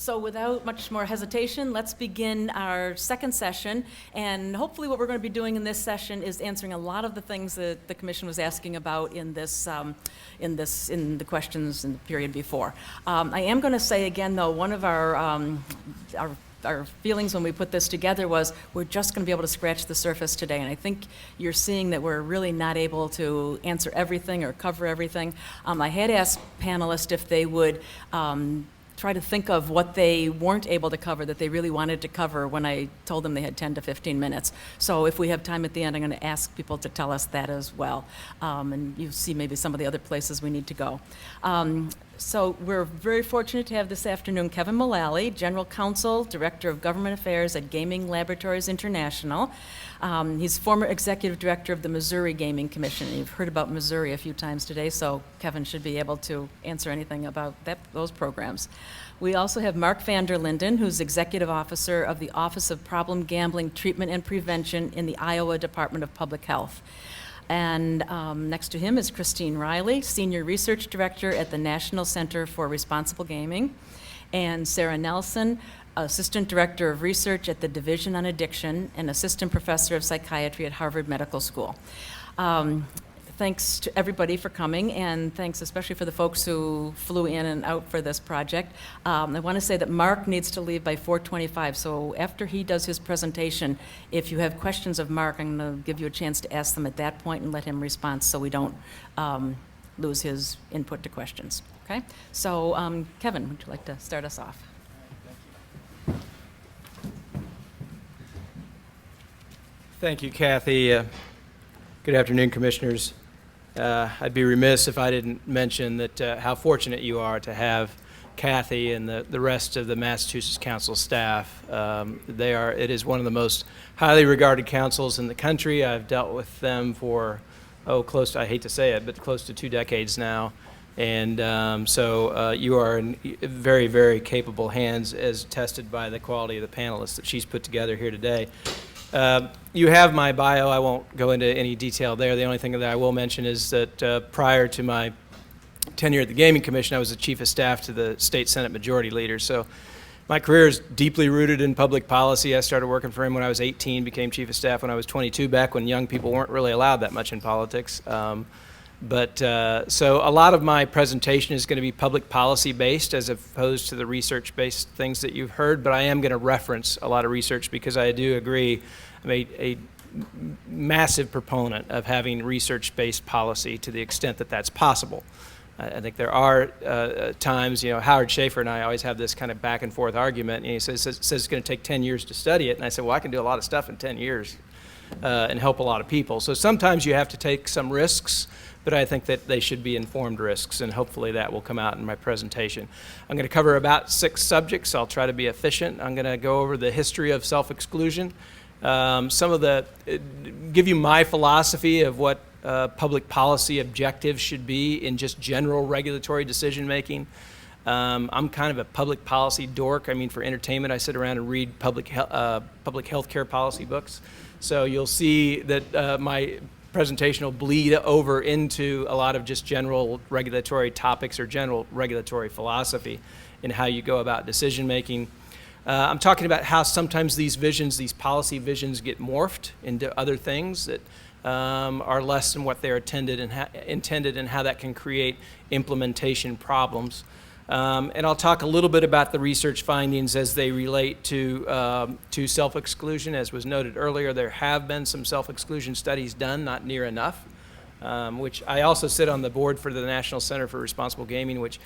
So without much more hesitation, let's begin our second session. And hopefully what we're going to be doing in this session is answering a lot of the things that the Commission was asking about in the questions in the period before. I am going to say again, though, one of our feelings when we put this together was we're just going to be able to scratch the surface today, and I think you're seeing that we're really not able to answer everything or cover everything. I had asked panelists if they would try to think of what they weren't able to cover that they really wanted to cover when I told them they had 10 to 15 minutes. So if we have time at the end, I'm going to ask people to tell us that as well. And you see maybe some of the other places we need to go. So we're very fortunate to have this afternoon Kevin Mullally, General Counsel, Director of Government Affairs at Gaming Laboratories International. He's former Executive Director of the Missouri Gaming Commission. You've heard about Missouri a few times today, so Kevin should be able to answer anything about those programs. We also have Mark van der Linden, who's Executive Officer of the Office of Problem Gambling Treatment and Prevention in the Iowa Department of Public Health. And next to him is Christine Riley, Senior Research Director at the National Center for Responsible Gaming, and Sarah Nelson, Assistant Director of Research at the Division on Addiction and Assistant Professor of Psychiatry at Harvard Medical School. Thanks to everybody for coming, and thanks especially for the folks who flew in and out for this project. I want to say that Mark needs to leave by 4:25, so after he does his presentation, if you have questions of Mark, I'm going to give you a chance to ask them at that point and let him respond so we don't lose his input to questions. Okay? So, Kevin, would you like to start us off? Thank you, Kathy. Good afternoon, Commissioners. I'd be remiss if I didn't mention that how fortunate you are to have Kathy and the rest of the Massachusetts Council staff. It is one of the most highly regarded councils in the country. I've dealt with them for, I hate to say it, but close to 2 decades now. And so you are in very, very capable hands, as attested by the quality of the panelists that she's put together here today. You have my bio. I won't go into any detail there. The only thing that I will mention is that prior to my tenure at the Gaming Commission, I was the Chief of Staff to the State Senate Majority Leader. So my career is deeply rooted in public policy. I started working for him when I was 18, became Chief of Staff when I was 22, back when young people weren't really allowed that much in politics. So a lot of my presentation is going to be public policy based as opposed to the research based things that you've heard, but I am going to reference a lot of research because I do agree I'm a massive proponent of having research based policy to the extent that that's possible. I think there are times, Howard Schaefer and I always have this kind of back and forth argument, and he says it's going to take 10 years to study it, and I said, well, I can do a lot of stuff in 10 years and help a lot of people. So sometimes you have to take some risks, but I think that they should be informed risks, and hopefully that will come out in my presentation. I'm going to cover about 6 subjects. I'll try to be efficient. I'm going to go over the history of self-exclusion, give you my philosophy of what public policy objectives should be in just general regulatory decision making. I'm kind of a public policy dork. I mean, for entertainment, I sit around and read public health care policy books. So you'll see that my presentation will bleed over into a lot of just general regulatory topics or general regulatory philosophy in how you go about decision making. I'm talking about how sometimes these policy visions get morphed into other things that are less than what they're intended and how that can create implementation problems. And I'll talk a little bit about the research findings as they relate to self-exclusion. As was noted earlier, there have been some self-exclusion studies done, not near enough, which I also sit on the board for the National Center for Responsible Gaming, which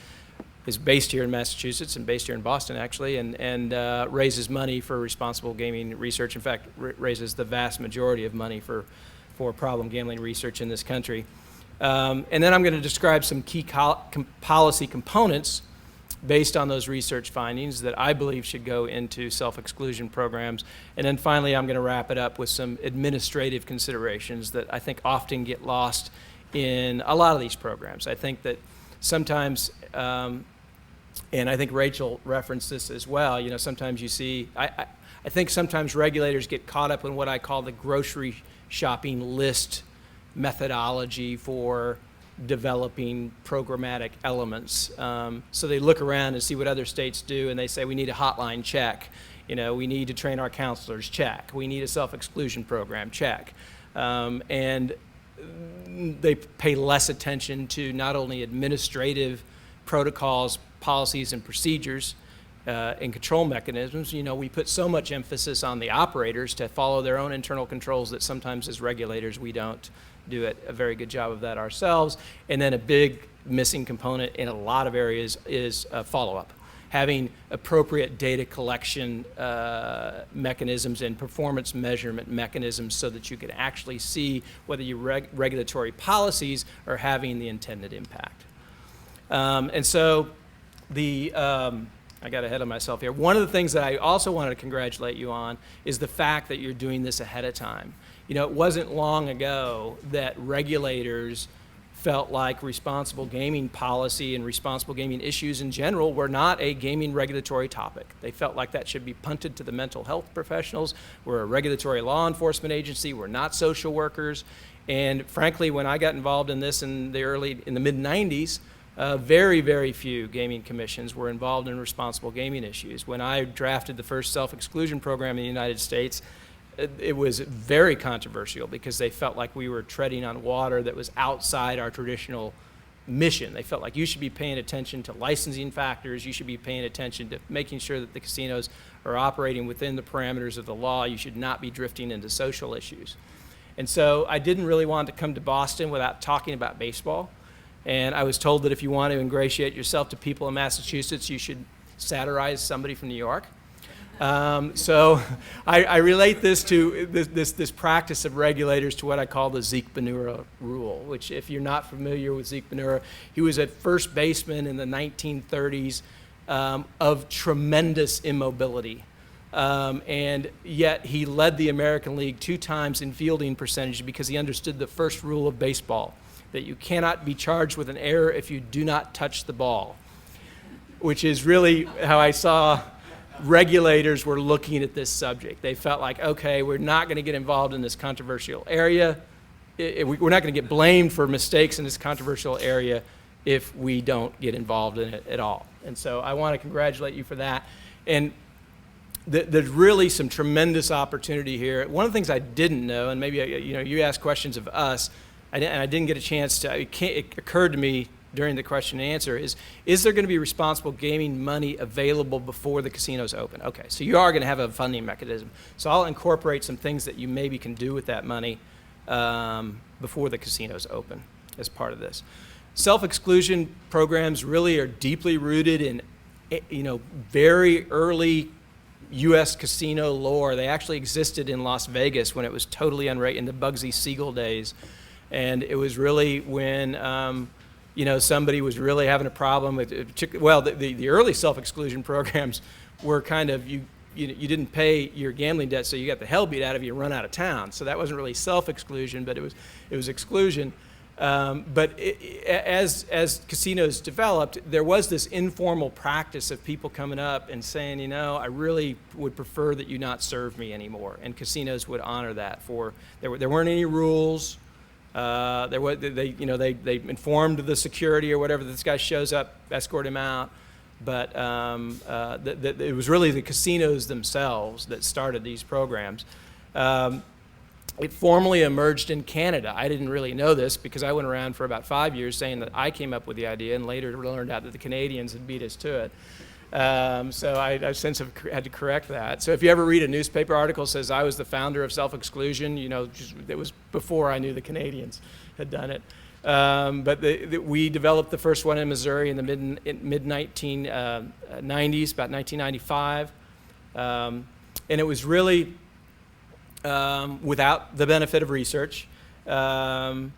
is based here in Massachusetts and based here in Boston, actually, and raises money for responsible gaming research. In fact, raises the vast majority of money for problem gambling research in this country. And then I'm going to describe some key policy components based on those research findings that I believe should go into self-exclusion programs. And then finally, I'm going to wrap it up with some administrative considerations that I think often get lost in a lot of these programs. I think that sometimes, and I think Rachel referenced this as well, sometimes you see, I think sometimes regulators get caught up in what I call the grocery shopping list methodology for developing programmatic elements. So they look around and see what other states do, and they say, we need a hotline, check. We need to train our counselors, check. We need a self-exclusion program, check. And they pay less attention to not only administrative protocols, policies, and procedures, and control mechanisms. We put so much emphasis on the operators to follow their own internal controls that sometimes as regulators we don't do a very good job of that ourselves. And then a big missing component in a lot of areas is follow-up. Having appropriate data collection mechanisms and performance measurement mechanisms so that you can actually see whether your regulatory policies are having the intended impact. And so I got ahead of myself here. One of the things that I also wanted to congratulate you on is the fact that you're doing this ahead of time. It wasn't long ago that regulators felt like responsible gaming policy and responsible gaming issues in general were not a gaming regulatory topic. They felt like that should be punted to the mental health professionals. We're a regulatory law enforcement agency. We're not social workers. And frankly, when I got involved in this in the mid-90s, very, very few gaming commissions were involved in responsible gaming issues. When I drafted the first self-exclusion program in the United States, it was very controversial because they felt like we were treading on water that was outside our traditional mission. They felt like you should be paying attention to licensing factors, you should be paying attention to making sure that the casinos are operating within the parameters of the law, you should not be drifting into social issues. And so I didn't really want to come to Boston without talking about baseball. And I was told that if you want to ingratiate yourself to people in Massachusetts, you should satirize somebody from New York. So I relate this to this practice of regulators to what I call the Zeke Benura rule, which if you're not familiar with Zeke Benura, he was a first baseman in the 1930s of tremendous immobility. And yet he led the American League 2 times in fielding percentage because he understood the first rule of baseball, that you cannot be charged with an error if you do not touch the ball, which is really how I saw regulators were looking at this subject. They felt like, okay, we're not going to get involved in this controversial area. We're not going to get blamed for mistakes in this controversial area if we don't get involved in it at all. And so I want to congratulate you for that. And there's really some tremendous opportunity here. One of the things I didn't know, and maybe you asked questions of us, and I didn't get a chance to, it occurred to me during the question and answer is there going to be responsible gaming money available before the casinos open? Okay, so you are going to have a funding mechanism. So I'll incorporate some things that you maybe can do with that money before the casinos open as part of this. Self-exclusion programs really are deeply rooted in, very early U.S. casino lore. They actually existed in Las Vegas when it was totally unregulated, in the Bugsy Siegel days. And it was really when somebody was really having a problem with, the early self-exclusion programs were kind of, you didn't pay your gambling debt, so you got the hell beat out of you and run out of town. So that wasn't really self-exclusion, but it was exclusion. But as casinos developed, there was this informal practice of people coming up and saying, I really would prefer that you not serve me anymore. And casinos would honor that. There weren't any rules. They informed the security or whatever. This guy shows up, escort him out. But it was really the casinos themselves that started these programs. It formally emerged in Canada. I didn't really know this because I went around for about 5 years saying that I came up with the idea and later learned out that the Canadians had beat us to it. So I since have had to correct that. So if you ever read a newspaper article that says I was the founder of self-exclusion, it was before I knew the Canadians had done it. But we developed the first one in Missouri in the mid-1990s, about 1995. And it was really without the benefit of research. And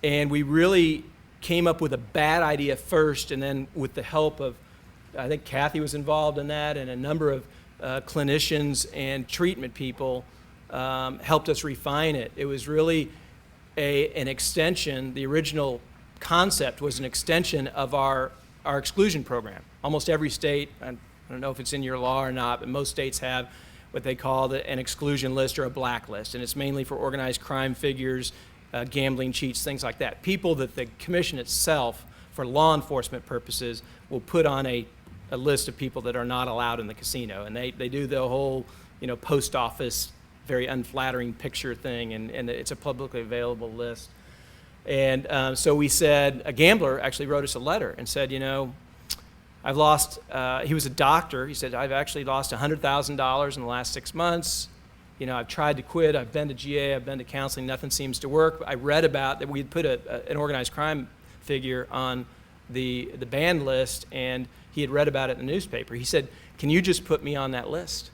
we really came up with a bad idea first, and then with the help of, I think Kathy was involved in that, and a number of clinicians and treatment people helped us refine it. It was really an extension. The original concept was an extension of our exclusion program. Almost every state, I don't know if it's in your law or not, but most states have what they call an exclusion list or a blacklist, and it's mainly for organized crime figures gambling cheats, things like that. People that the commission itself, for law enforcement purposes, will put on a list of people that are not allowed in the casino. And they do the whole, post office, very unflattering picture thing, and it's a publicly available list. And so we said, a gambler actually wrote us a letter and said, I've lost, he was a doctor, he said, I've actually lost $100,000 in the last 6 months. I've tried to quit, I've been to GA, I've been to counseling, nothing seems to work. I read about that we'd put an organized crime figure on the banned list, and he had read about it in the newspaper. He said, can you just put me on that list?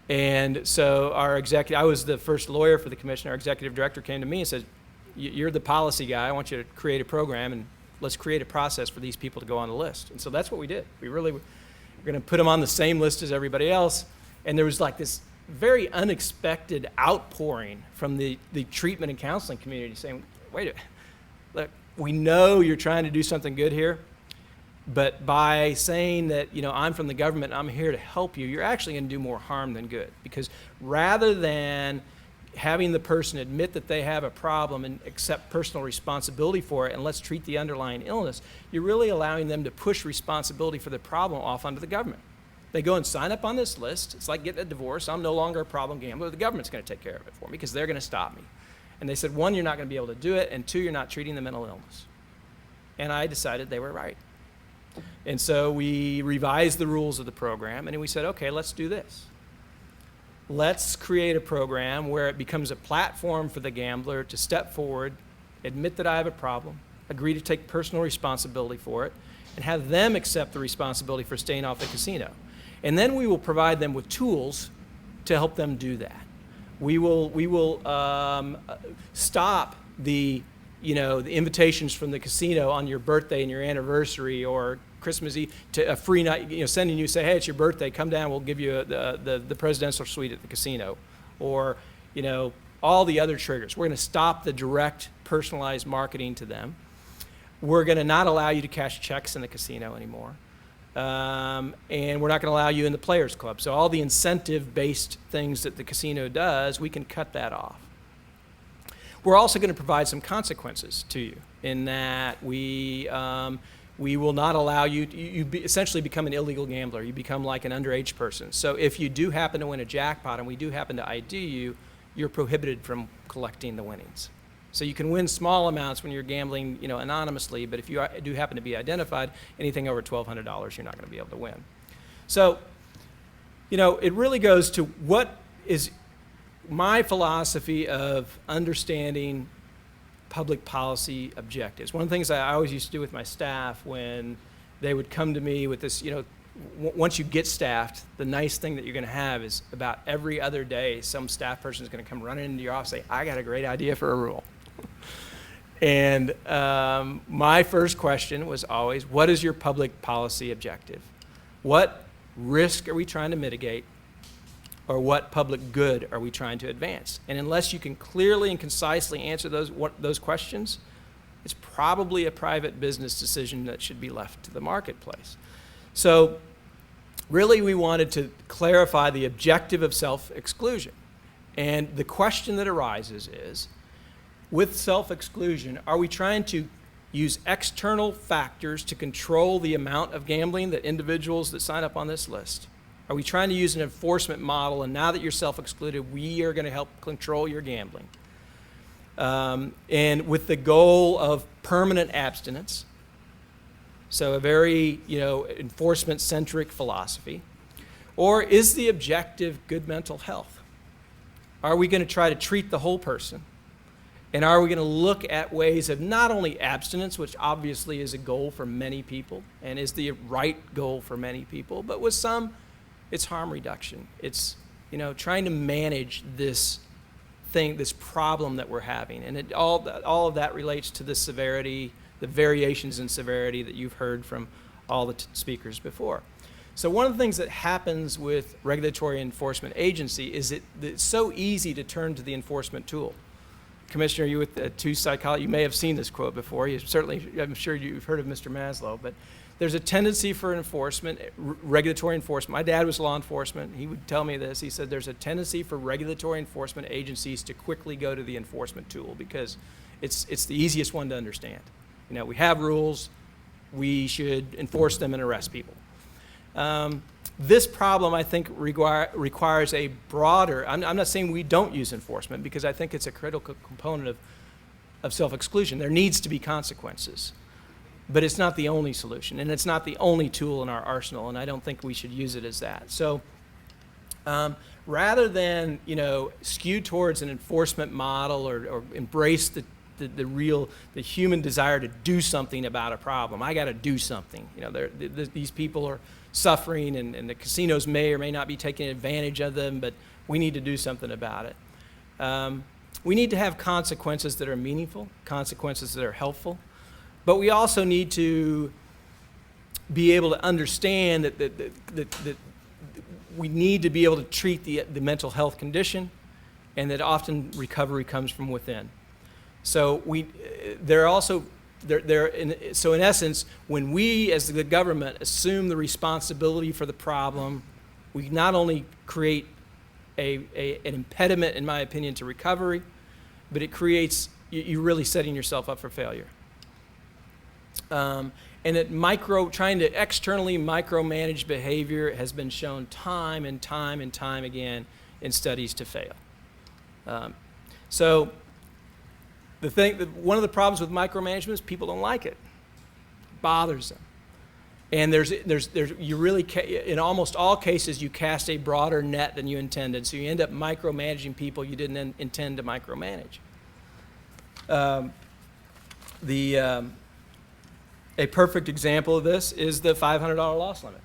And so I was the first lawyer for the commission. Our executive director came to me and said, you're the policy guy, I want you to create a program, and let's create a process for these people to go on the list. And so that's what we did. We really were going to put them on the same list as everybody else, and there was like this very unexpected outpouring from the treatment and counseling community saying, wait a minute, look, we know you're trying to do something good here, but by saying that, I'm from the government, I'm here to help you, you're actually going to do more harm than good. Because rather than having the person admit that they have a problem and accept personal responsibility for it, and let's treat the underlying illness, you're really allowing them to push responsibility for the problem off onto the government. They go and sign up on this list. It's like getting a divorce. I'm no longer a problem gambler. The government's going to take care of it for me because they're going to stop me. And they said, one, you're not going to be able to do it, and two, you're not treating the mental illness. And I decided they were right. And so we revised the rules of the program, and then we said, okay, let's do this. Let's create a program where it becomes a platform for the gambler to step forward, admit that I have a problem, agree to take personal responsibility for it, and have them accept the responsibility for staying off the casino. And then we will provide them with tools to help them do that. We will stop the invitations from the casino on your birthday and your anniversary or Christmas Eve to a free night, sending you, say, hey, it's your birthday, come down, we'll give you the presidential suite at the casino. Or, all the other triggers. We're going to stop the direct personalized marketing to them. We're going to not allow you to cash checks in the casino anymore. And we're not going to allow you in the Players Club. So all the incentive-based things that the casino does, we can cut that off. We're also going to provide some consequences to you in that we will not allow you, essentially become an illegal gambler. You become like an underage person. So if you do happen to win a jackpot and we do happen to ID you, you're prohibited from collecting the winnings. So you can win small amounts when you're gambling, anonymously, but if you do happen to be identified, anything over $1,200, you're not going to be able to win. So, it really goes to what is my philosophy of understanding public policy objectives. One of the things I always used to do with my staff when they would come to me with this, once you get staffed, the nice thing that you're going to have is about every other day, some staff person is going to come running into your office and say, I got a great idea for a rule. And my first question was always, what is your public policy objective? What risk are we trying to mitigate? Or what public good are we trying to advance? And unless you can clearly and concisely answer those questions, it's probably a private business decision that should be left to the marketplace. So really we wanted to clarify the objective of self-exclusion. And the question that arises is, with self-exclusion, are we trying to use external factors to control the amount of gambling that individuals that sign up on this list? Are we trying to use an enforcement model, and now that you're self-excluded, we are going to help control your gambling? And with the goal of permanent abstinence, so a very, enforcement-centric philosophy. Or is the objective good mental health? Are we going to try to treat the whole person? And are we going to look at ways of not only abstinence, which obviously is a goal for many people and is the right goal for many people, but with some, it's harm reduction. It's, trying to manage this thing, this problem that we're having. And all of that relates to the severity, the variations in severity that you've heard from all the speakers before. So one of the things that happens with regulatory enforcement agency is that it's so easy to turn to the enforcement tool. Commissioner, you with the two psychologists, you may have seen this quote before. I'm sure you've heard of Mr. Maslow, but there's a tendency for enforcement, regulatory enforcement. My dad was law enforcement. He would tell me this. He said there's a tendency for regulatory enforcement agencies to quickly go to the enforcement tool because it's the easiest one to understand. You know, we have rules. We should enforce them and arrest people. This problem, I think, requires a broader, I'm not saying we don't use enforcement because I think it's a critical component of self-exclusion. There needs to be consequences. But it's not the only solution, and it's not the only tool in our arsenal, and I don't think we should use it as that. So rather than, you know, skew towards an enforcement model or embrace the human desire to do something about a problem, I got to do something. You know, these people are suffering, and the casinos may or may not be taking advantage of them, but we need to do something about it. We need to have consequences that are meaningful, consequences that are helpful. But we also need to be able to understand that we need to be able to treat the mental health condition, and that often recovery comes from within. So so in essence, when we as the government assume the responsibility for the problem, we not only create an impediment, in my opinion, to recovery, but it creates, you're really setting yourself up for failure. And that trying to externally micromanage behavior has been shown time and time and time again in studies to fail. So one of the problems with micromanagement is people don't like it. It bothers them. And you really, in almost all cases, you cast a broader net than you intended. So you end up micromanaging people you didn't intend to micromanage. A perfect example of this is the $500 loss limit.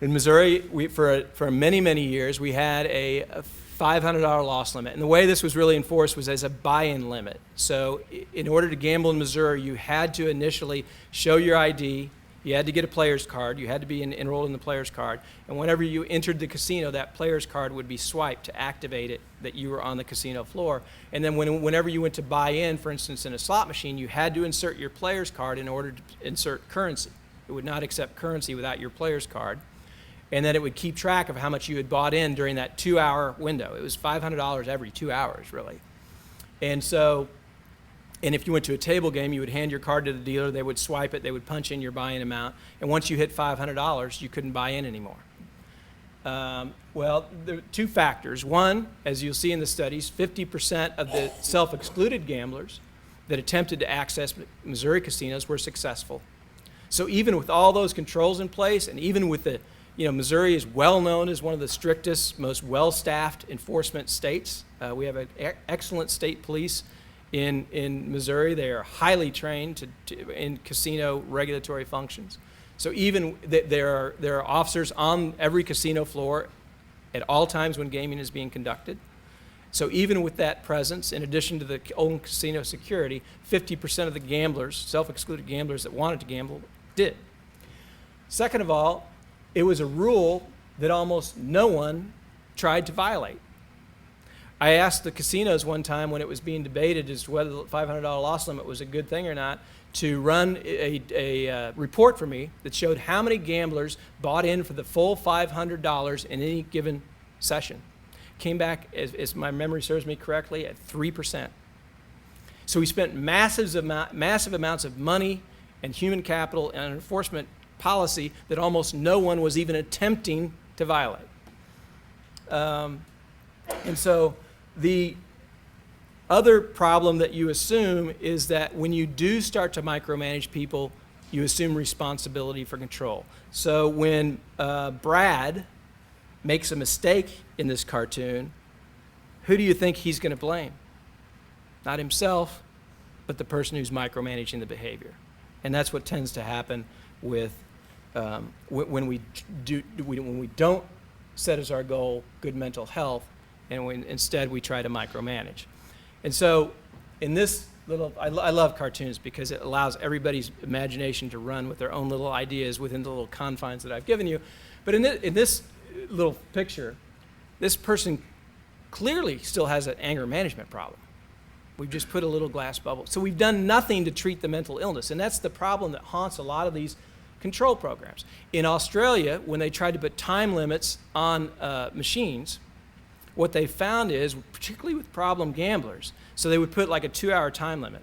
In Missouri, for many, many years, we had a $500 loss limit. And the way this was really enforced was as a buy-in limit. So in order to gamble in Missouri, you had to initially show your ID, you had to get a player's card, you had to be enrolled in the player's card, and whenever you entered the casino, that player's card would be swiped to activate it that you were on the casino floor. And then whenever you went to buy in, for instance, in a slot machine, you had to insert your player's card in order to insert currency. It would not accept currency without your player's card. And then it would keep track of how much you had bought in during that 2-hour window. It was $500 every 2 hours, really. And if you went to a table game, you would hand your card to the dealer, they would swipe it, they would punch in your buy-in amount, and once you hit $500, you couldn't buy in anymore. Well, there are two factors. One, as you'll see in the studies, 50% of the self-excluded gamblers that attempted to access Missouri casinos were successful. So even with all those controls in place, and even with Missouri is well known as one of the strictest, most well-staffed enforcement states. We have an excellent state police in Missouri. They are highly trained in casino regulatory functions. So even there are officers on every casino floor at all times when gaming is being conducted. So even with that presence, in addition to the own casino security, 50% of the gamblers, self-excluded gamblers that wanted to gamble, did. Second of all, it was a rule that almost no one tried to violate. I asked the casinos one time when it was being debated as to whether the $500 loss limit was a good thing or not to run a report for me that showed how many gamblers bought in for the full $500 in any given session. Came back, as my memory serves me correctly, at 3%. So we spent massive amounts of money and human capital and enforcement policy that almost no one was even attempting to violate. And so the other problem that you assume is that when you do start to micromanage people, you assume responsibility for control. So when Brad makes a mistake in this cartoon, who do you think he's going to blame? Not himself, but the person who's micromanaging the behavior. And that's what tends to happen with when we don't set as our goal good mental health, and when instead we try to micromanage. And so in this I love cartoons because it allows everybody's imagination to run with their own little ideas within the little confines that I've given you. But in this little picture, this person clearly still has an anger management problem. We've just put a little glass bubble. So we've done nothing to treat the mental illness, and that's the problem that haunts a lot of these control programs. In Australia, when they tried to put time limits on machines, what they found is, particularly with problem gamblers, so they would put like a 2-hour time limit,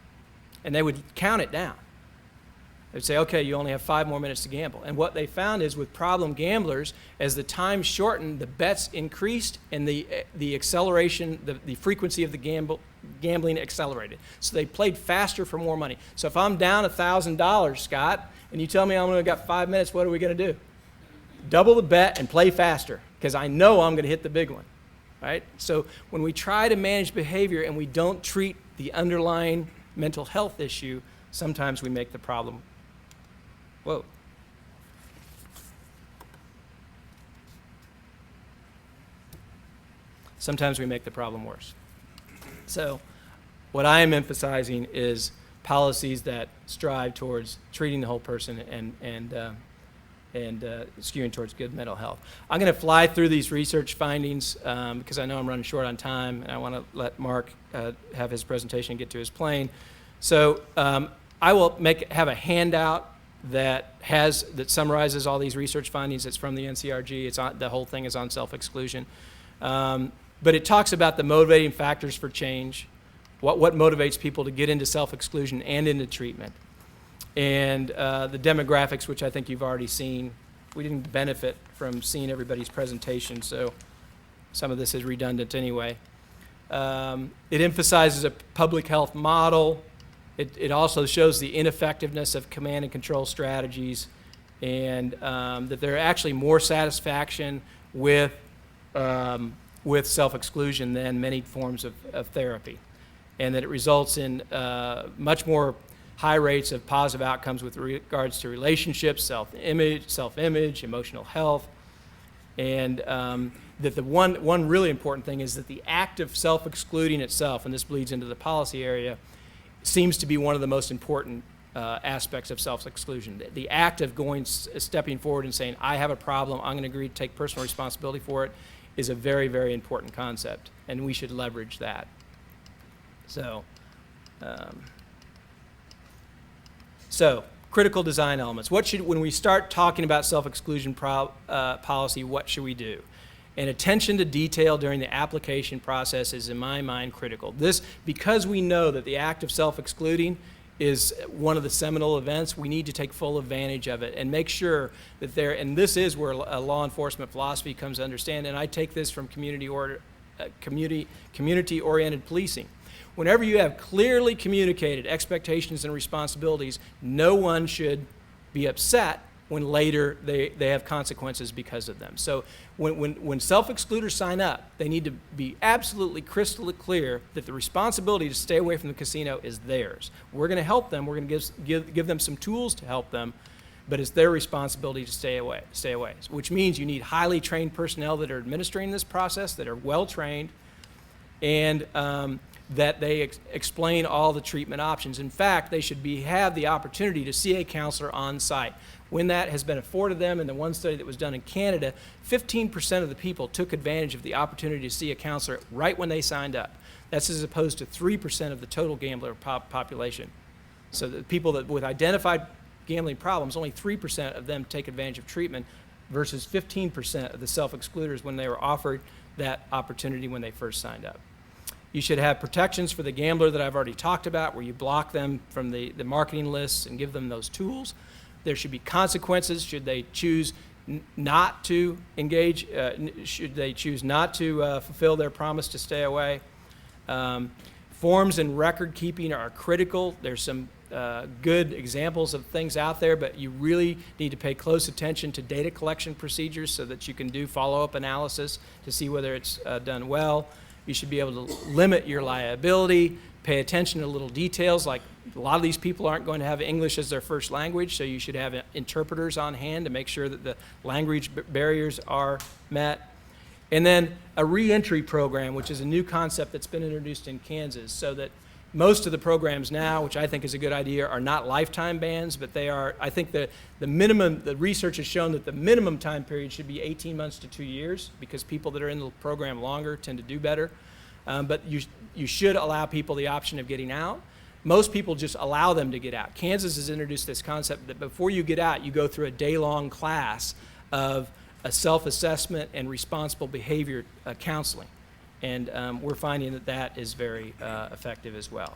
and they would count it down. They'd say, okay, you only have 5 more minutes to gamble. And what they found is with problem gamblers, as the time shortened, the bets increased, and the acceleration, the frequency of the gambling accelerated. So they played faster for more money. So if I'm down $1,000, Scott, and you tell me I'm only got 5 minutes, what are we going to do? Double the bet and play faster, because I know I'm going to hit the big one, right? So when we try to manage behavior and we don't treat the underlying mental health issue, sometimes we make the problem. Whoa. Sometimes we make the problem worse. So what I am emphasizing is policies that strive towards treating the whole person and skewing towards good mental health. I'm going to fly through these research findings because I know I'm running short on time, and I want to let Mark have his presentation and get to his plane. So I will have a handout that summarizes all these research findings. It's from the NCRG. The whole thing is on self-exclusion. But it talks about the motivating factors for change, what motivates people to get into self-exclusion and into treatment, and the demographics, which I think you've already seen. We didn't benefit from seeing everybody's presentation, so some of this is redundant anyway. It emphasizes a public health model. It also shows the ineffectiveness of command and control strategies, and that there are actually more satisfaction with self-exclusion than many forms of therapy, and that it results in much more high rates of positive outcomes with regards to relationships, self-image, emotional health, and that the one really important thing is that the act of self-excluding itself, and this bleeds into the policy area, seems to be one of the most important aspects of self-exclusion. The act of stepping forward and saying, I have a problem, I'm going to agree to take personal responsibility for it, is a very, very important concept, and we should leverage that. So critical design elements. When we start talking about self-exclusion policy, what should we do? And attention to detail during the application process is, in my mind, critical. Because we know that the act of self-excluding is one of the seminal events, we need to take full advantage of it and make sure that and this is where a law enforcement philosophy comes to understand, and I take this from community-oriented policing. Whenever you have clearly communicated expectations and responsibilities, no one should be upset when later they have consequences because of them. So when self-excluders sign up, they need to be absolutely crystal clear that the responsibility to stay away from the casino is theirs. We're going to help them. We're going to give them some tools to help them, but it's their responsibility to stay away, which means you need highly trained personnel that are administering this process, that are well-trained, and that they explain all the treatment options. In fact, they should have the opportunity to see a counselor on site. When that has been afforded them, in the one study that was done in Canada, 15% of the people took advantage of the opportunity to see a counselor right when they signed up. That's as opposed to 3% of the total gambler population. So the people with identified gambling problems, only 3% of them take advantage of treatment versus 15% of the self-excluders when they were offered that opportunity when they first signed up. You should have protections for the gambler that I've already talked about, where you block them from the marketing lists and give them those tools. There should be consequences should they choose not to engage, should they choose not to fulfill their promise to stay away. Forms and record keeping are critical. There's some good examples of things out there, but you really need to pay close attention to data collection procedures so that you can do follow-up analysis to see whether it's done well. You should be able to limit your liability, pay attention to little details, like a lot of these people aren't going to have English as their first language, so you should have interpreters on hand to make sure that the language barriers are met. And then a reentry program, which is a new concept that's been introduced in Kansas, so that most of the programs now, which I think is a good idea, are not lifetime bans, but they are, I think the research has shown that the minimum time period should be 18 months to 2 years, because people that are in the program longer tend to do better. But you should allow people the option of getting out. Most people just allow them to get out. Kansas has introduced this concept that before you get out, you go through a day-long class of a self-assessment and responsible behavior counseling. And we're finding that that is very effective as well.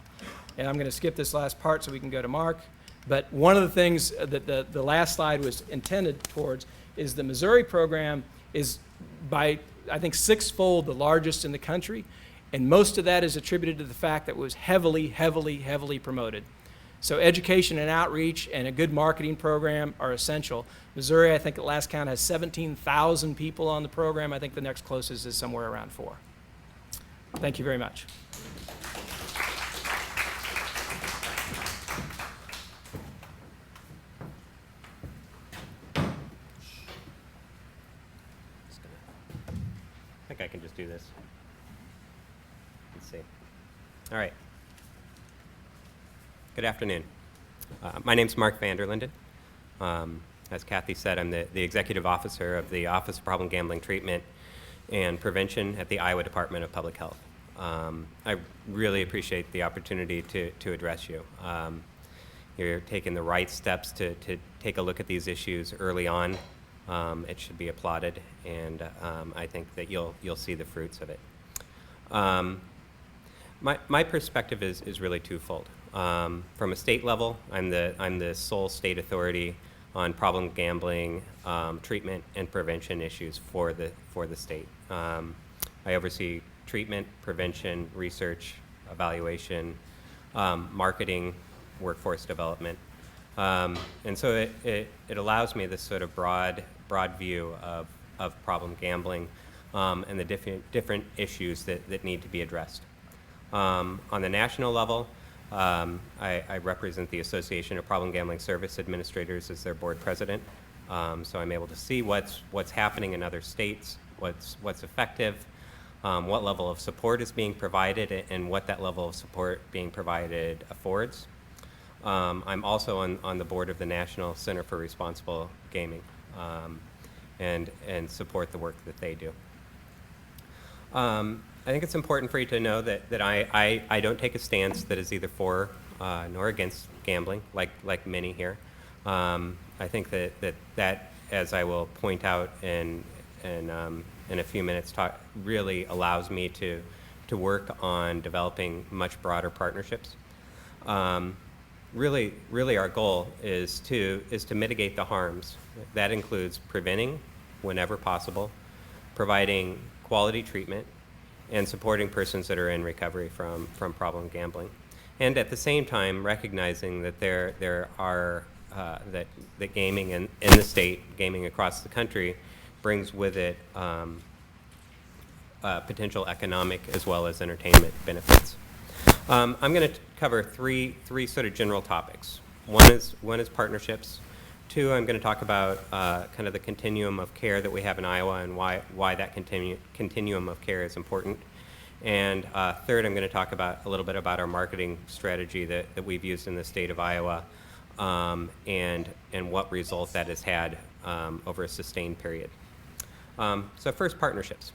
And I'm going to skip this last part so we can go to Mark. But one of the things that the last slide was intended towards is the Missouri program is by, I think, sixfold the largest in the country. And most of that is attributed to the fact that it was heavily, heavily, heavily promoted. So education and outreach and a good marketing program are essential. Missouri, I think at last count, has 17,000 people on the program. I think the next closest is somewhere around 4. Thank you very much. I think I can just do this. Let's see. All right. Good afternoon. My name's Mark Vanderlinden. As Kathy said, I'm the Executive Officer of the Office of Problem Gambling Treatment and Prevention at the Iowa Department of Public Health. I really appreciate the opportunity to address you. You're taking the right steps to take a look at these issues early on. It should be applauded, and I think that you'll see the fruits of it. My perspective is really twofold. From a state level, I'm the sole state authority on problem gambling treatment and prevention issues for the state. I oversee treatment, prevention, research, evaluation, marketing, workforce development. And so it allows me this sort of broad view of problem gambling and the different issues that need to be addressed. On the national level, I represent the Association of Problem Gambling Service Administrators as their board president. So I'm able to see what's happening in other states, what's effective, what level of support is being provided, and what that level of support being provided affords. I'm also on the board of the National Center for Responsible Gaming and support the work that they do. I think it's important for you to know that I don't take a stance that is either for nor against gambling, like many here. I think that as I will point out in a few minutes, really allows me to work on developing much broader partnerships. Really, our goal is to mitigate the harms. That includes preventing, whenever possible, providing quality treatment, and supporting persons that are in recovery from problem gambling, and at the same time recognizing that there are that gaming in the state, gaming across the country, brings with it potential economic as well as entertainment benefits. I'm going to cover three sort of general topics. One is partnerships. 2, I'm going to talk about kind of the continuum of care that we have in Iowa and why that continuum of care is important. And 3rd, I'm going to talk about a little bit about our marketing strategy that we've used in the state of Iowa and what result that has had over a sustained period. So first, partnerships.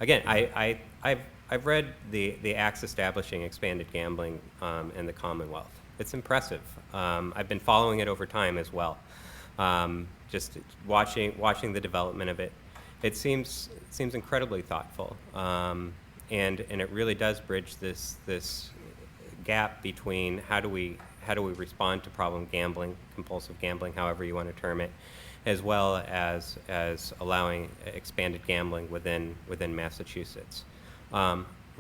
Again, I've read the acts establishing expanded gambling in the Commonwealth. It's impressive. I've been following it over time as well. Just watching the development of it. It seems incredibly thoughtful, and it really does bridge this gap between how do we respond to problem gambling, compulsive gambling, however you want to term it, as well as allowing expanded gambling within Massachusetts.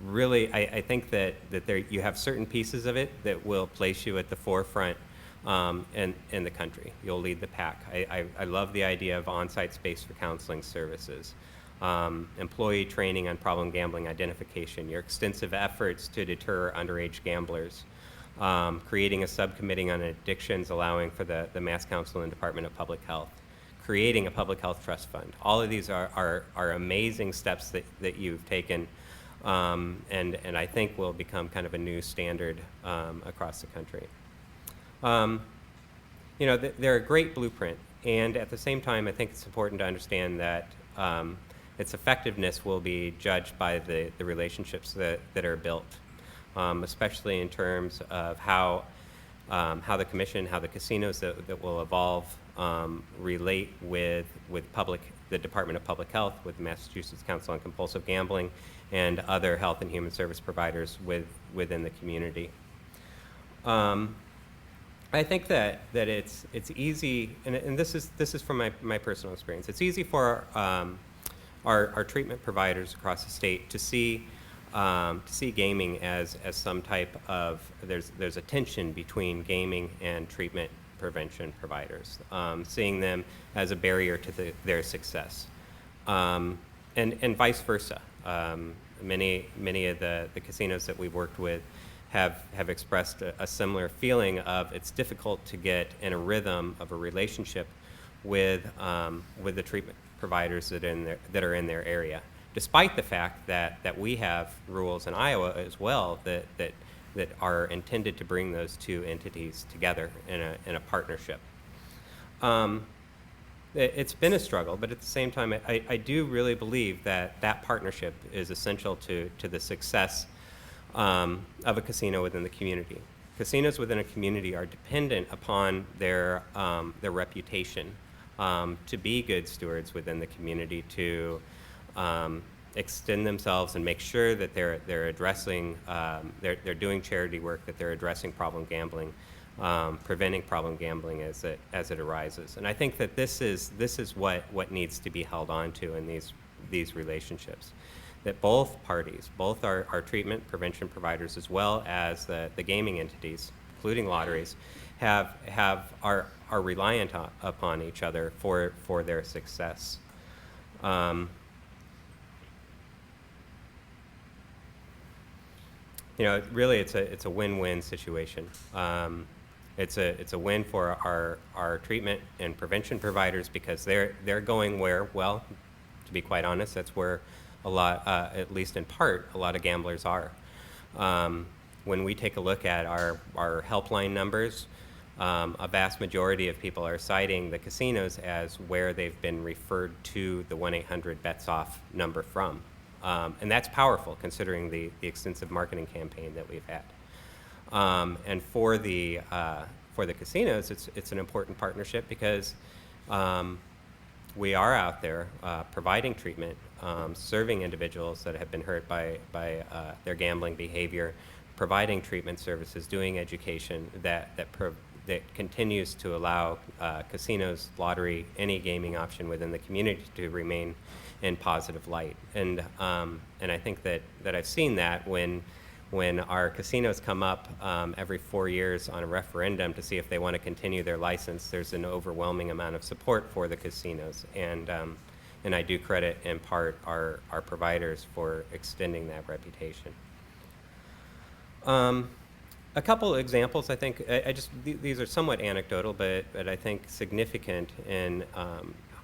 Really, I think that there you have certain pieces of it that will place you at the forefront in the country. You'll lead the pack. I love the idea of on-site space for counseling services, employee training on problem gambling identification, your extensive efforts to deter underage gamblers, creating a subcommittee on addictions, allowing for the Mass Council and Department of Public Health, creating a public health trust fund. All of these are amazing steps that you've taken. And I think will become kind of a new standard across the country. They're a great blueprint, and at the same time, I think it's important to understand that its effectiveness will be judged by the relationships that are built, especially in terms of how the commission, how the casinos that will evolve relate with the Department of Public Health, with the Massachusetts Council on Compulsive Gambling, and other health and human service providers within the community. I think that it's easy, and this is from my personal experience. It's easy for our treatment providers across the state to see gaming as some type of there's a tension between gaming and treatment prevention providers, seeing them as a barrier to their success, and vice versa. Many of the casinos that we've worked with have expressed a similar feeling of it's difficult to get in a rhythm of a relationship with the treatment providers that are in their area, despite the fact that we have rules in Iowa as well that are intended to bring those two entities together in a partnership. It's been a struggle, but at the same time, I do really believe that partnership is essential to the success of a casino within the community. Casinos within a community are dependent upon their reputation to be good stewards within the community, to extend themselves and make sure that they're addressing, they're doing charity work, that they're addressing problem gambling, preventing problem gambling as it arises. And I think that this is what needs to be held on to in these relationships. That both parties, both our treatment prevention providers as well as the gaming entities, including lotteries, are reliant upon each other for their success. Really, it's a win-win situation. It's a win for our treatment and prevention providers because they're going where, well, to be quite honest, that's where a lot, at least in part, a lot of gamblers are. When we take a look at our helpline numbers, a vast majority of people are citing the casinos as where they've been referred to the 1-800-BETS-OFF number from. And that's powerful considering the extensive marketing campaign that we've had. And for the casinos, it's an important partnership because we are out there providing treatment, serving individuals that have been hurt by their gambling behavior, providing treatment services, doing education that continues to allow casinos, lottery, any gaming option within the community to remain in positive light. And I think that I've seen that when our casinos come up every 4 years on a referendum to see if they want to continue their license, there's an overwhelming amount of support for the casinos. And I do credit in part our providers for extending that reputation. A couple of examples, I think, these are somewhat anecdotal, but I think significant in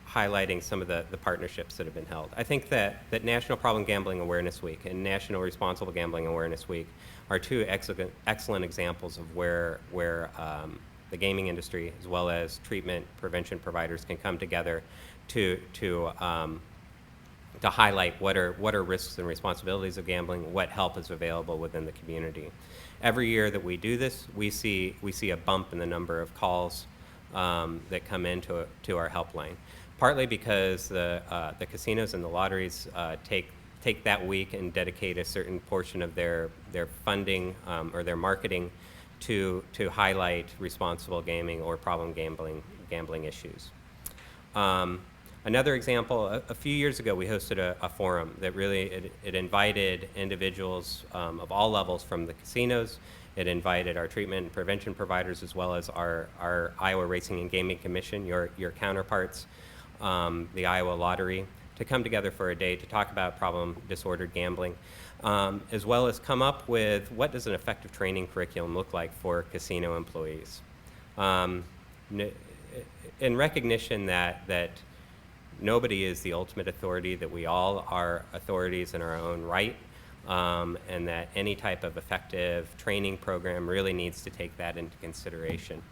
highlighting some of the partnerships that have been held. I think that National Problem Gambling Awareness Week and National Responsible Gambling Awareness Week are two excellent examples of where the gaming industry as well as treatment prevention providers can come together to highlight what are risks and responsibilities of gambling, what help is available within the community. Every year that we do this, we see a bump in the number of calls that come into our helpline. Partly because the casinos and the lotteries take that week and dedicate a certain portion of their funding or their marketing to highlight responsible gaming or problem gambling issues. Another example, a few years ago we hosted a forum that really it invited individuals of all levels from the casinos. It invited our treatment and prevention providers as well as our Iowa Racing and Gaming Commission, your counterparts, the Iowa Lottery, to come together for a day to talk about problem disordered gambling, as well as come up with what does an effective training curriculum look like for casino employees. In recognition that nobody is the ultimate authority, that we all are authorities in our own right, and that any type of effective training program really needs to take that into consideration.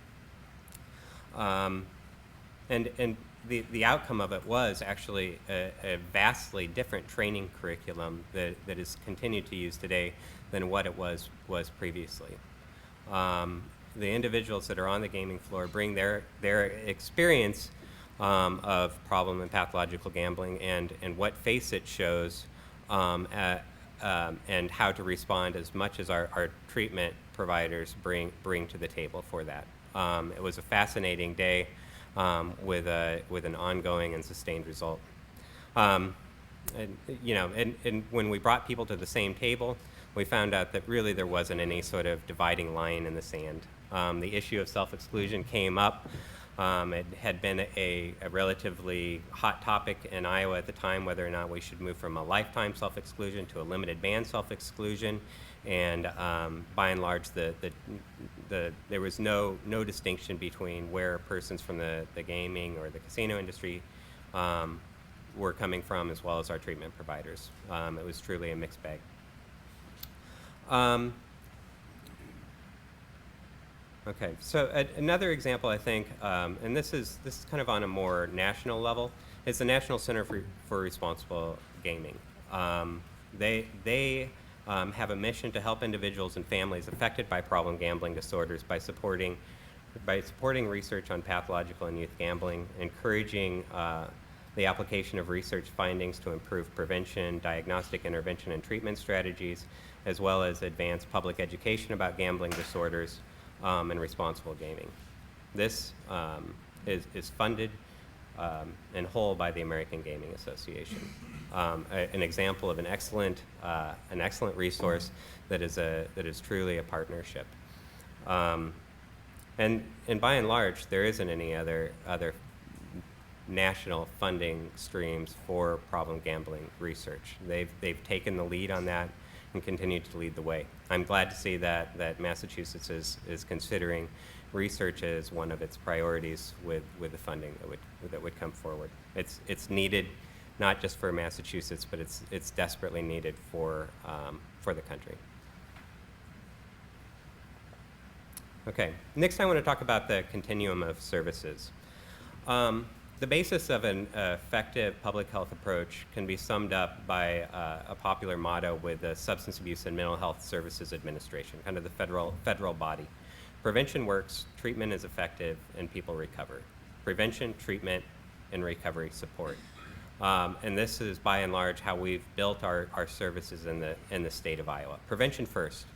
And the outcome of it was actually a vastly different training curriculum that is continued to use today than what it was previously. The individuals that are on the gaming floor bring their experience of problem and pathological gambling and what FACE-IT shows and how to respond as much as our treatment providers bring to the table for that. It was a fascinating day with an ongoing and sustained result. And when we brought people to the same table, we found out that really there wasn't any sort of dividing line in the sand. The issue of self-exclusion came up. It had been a relatively hot topic in Iowa at the time, whether or not we should move from a lifetime self-exclusion to a limited ban self-exclusion. And by and large, there was no distinction between where persons from the gaming or the casino industry were coming from, as well as our treatment providers. It was truly a mixed bag. Okay, so another example, I think, and this is kind of on a more national level, is the National Center for Responsible Gaming. They have a mission to help individuals and families affected by problem gambling disorders by supporting research on pathological and youth gambling, encouraging the application of research findings to improve prevention, diagnostic intervention, and treatment strategies, as well as advance public education about gambling disorders and responsible gaming. This is funded in whole by the American Gaming Association. An example of an excellent resource that is truly a partnership. And by and large, there isn't any other national funding streams for problem gambling research. They've taken the lead on that and continue to lead the way. I'm glad to see that Massachusetts is considering research as one of its priorities with the funding that would come forward. It's needed not just for Massachusetts, but it's desperately needed for the country. Okay, next I want to talk about the continuum of services. The basis of an effective public health approach can be summed up by a popular motto with the Substance Abuse and Mental Health Services Administration, kind of the federal body. Prevention works, treatment is effective, and people recover. Prevention, treatment, and recovery support. And this is by and large how we've built our services in the state of Iowa. Prevention first.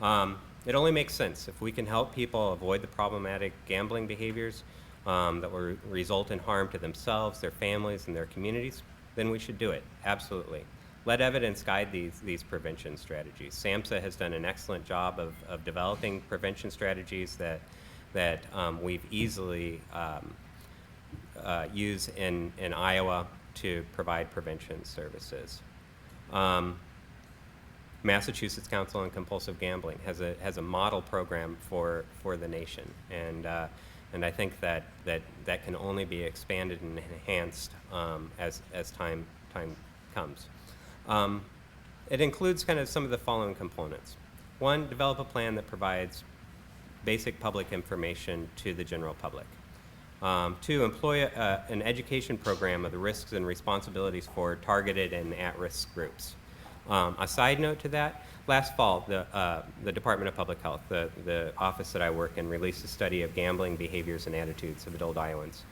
It only makes sense. If we can help people avoid the problematic gambling behaviors that will result in harm to themselves, their families, and their communities, then we should do it, absolutely. Let evidence guide these prevention strategies. SAMHSA has done an excellent job of developing prevention strategies that we've easily used in Iowa to provide prevention services. Massachusetts Council on Compulsive Gambling has a model program for the nation, and I think that can only be expanded and enhanced as time comes. It includes kind of some of the following components. One, develop a plan that provides basic public information to the general public. Two, employ an education program of the risks and responsibilities for targeted and at-risk groups. A side note to that, last fall, the Department of Public Health, the office that I work in, released a study of gambling behaviors and attitudes of adult Iowans.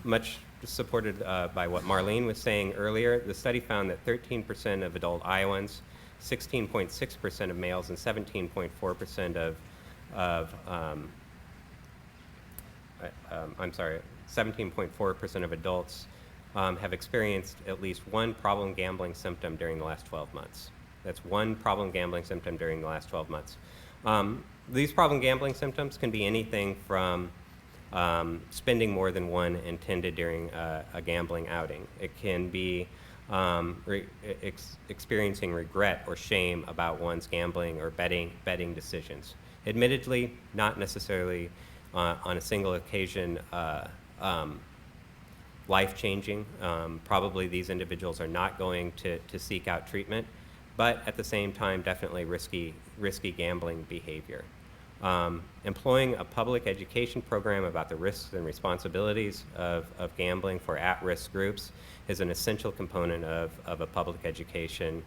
Much supported by what Marlene was saying earlier, the study found that 13% of adult Iowans, 16.6% of males, and 17.4% of 17.4% of adults have experienced at least one problem gambling symptom during the last 12 months. That's one problem gambling symptom during the last 12 months. These problem gambling symptoms can be anything from spending more than one intended during a gambling outing. It can be experiencing regret or shame about one's gambling or betting decisions. Admittedly, not necessarily on a single occasion life-changing. Probably these individuals are not going to seek out treatment, but at the same time, definitely risky gambling behavior. Employing a public education program about the risks and responsibilities of gambling for at-risk groups is an essential component of a public education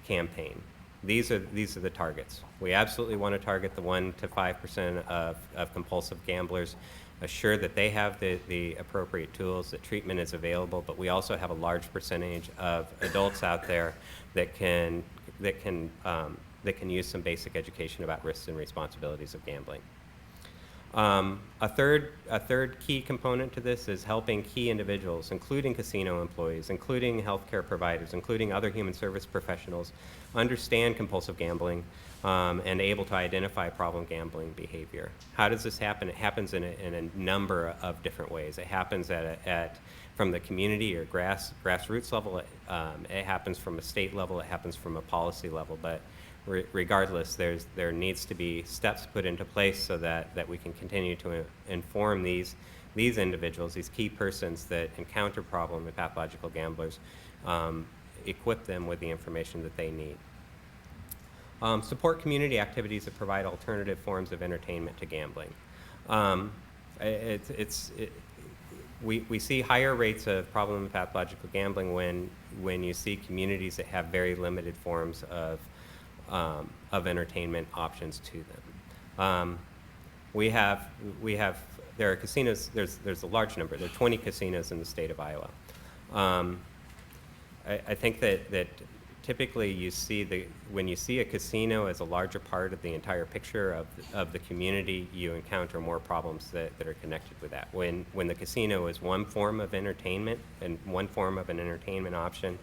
campaign. These are the targets. We absolutely want to target the 1 to 5% of compulsive gamblers, assure that they have the appropriate tools, that treatment is available, but we also have a large percentage of adults out there that can use some basic education about risks and responsibilities of gambling. A third key component to this is helping key individuals, including casino employees, including healthcare providers, including other human service professionals, understand compulsive gambling and able to identify problem gambling behavior. How does this happen? It happens in a number of different ways. It happens from the community or grassroots level. It happens from a state level. It happens from a policy level. But regardless, there needs to be steps put into place so that we can continue to inform these individuals, these key persons that encounter problem and pathological gamblers, equip them with the information that they need. Support community activities that provide alternative forms of entertainment to gambling. We see higher rates of problem and pathological gambling when you see communities that have very limited forms of entertainment options to them. There are casinos, there's a large number, there are 20 casinos in the state of Iowa. I think that typically when you see a casino as a larger part of the entire picture of the community, you encounter more problems that are connected with that. When the casino is one form of entertainment and one form of an entertainment option,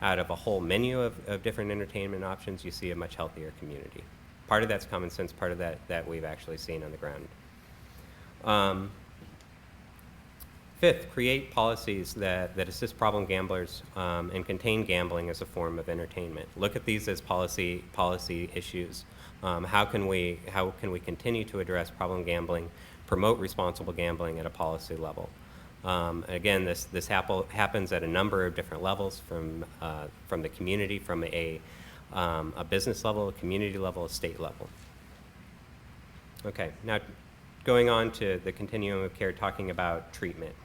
out of a whole menu of different entertainment options, you see a much healthier community. Part of that's common sense, part of that we've actually seen on the ground. Fifth, create policies that assist problem gamblers and contain gambling as a form of entertainment. Look at these as policy issues. How can we continue to address problem gambling, promote responsible gambling at a policy level? Again, this happens at a number of different levels, from the community, from a business level, a community level, a state level. Okay, now going on to the continuum of care, talking about treatment.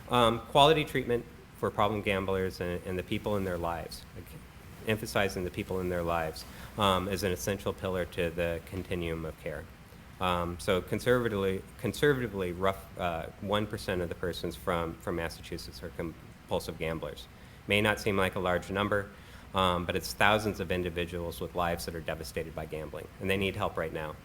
Quality treatment for problem gamblers and the people in their lives, emphasizing the people in their lives, is an essential pillar to the continuum of care. So conservatively, rough 1% of the persons from Massachusetts are compulsive gamblers. May not seem like a large number, but it's thousands of individuals with lives that are devastated by gambling, and they need help right now.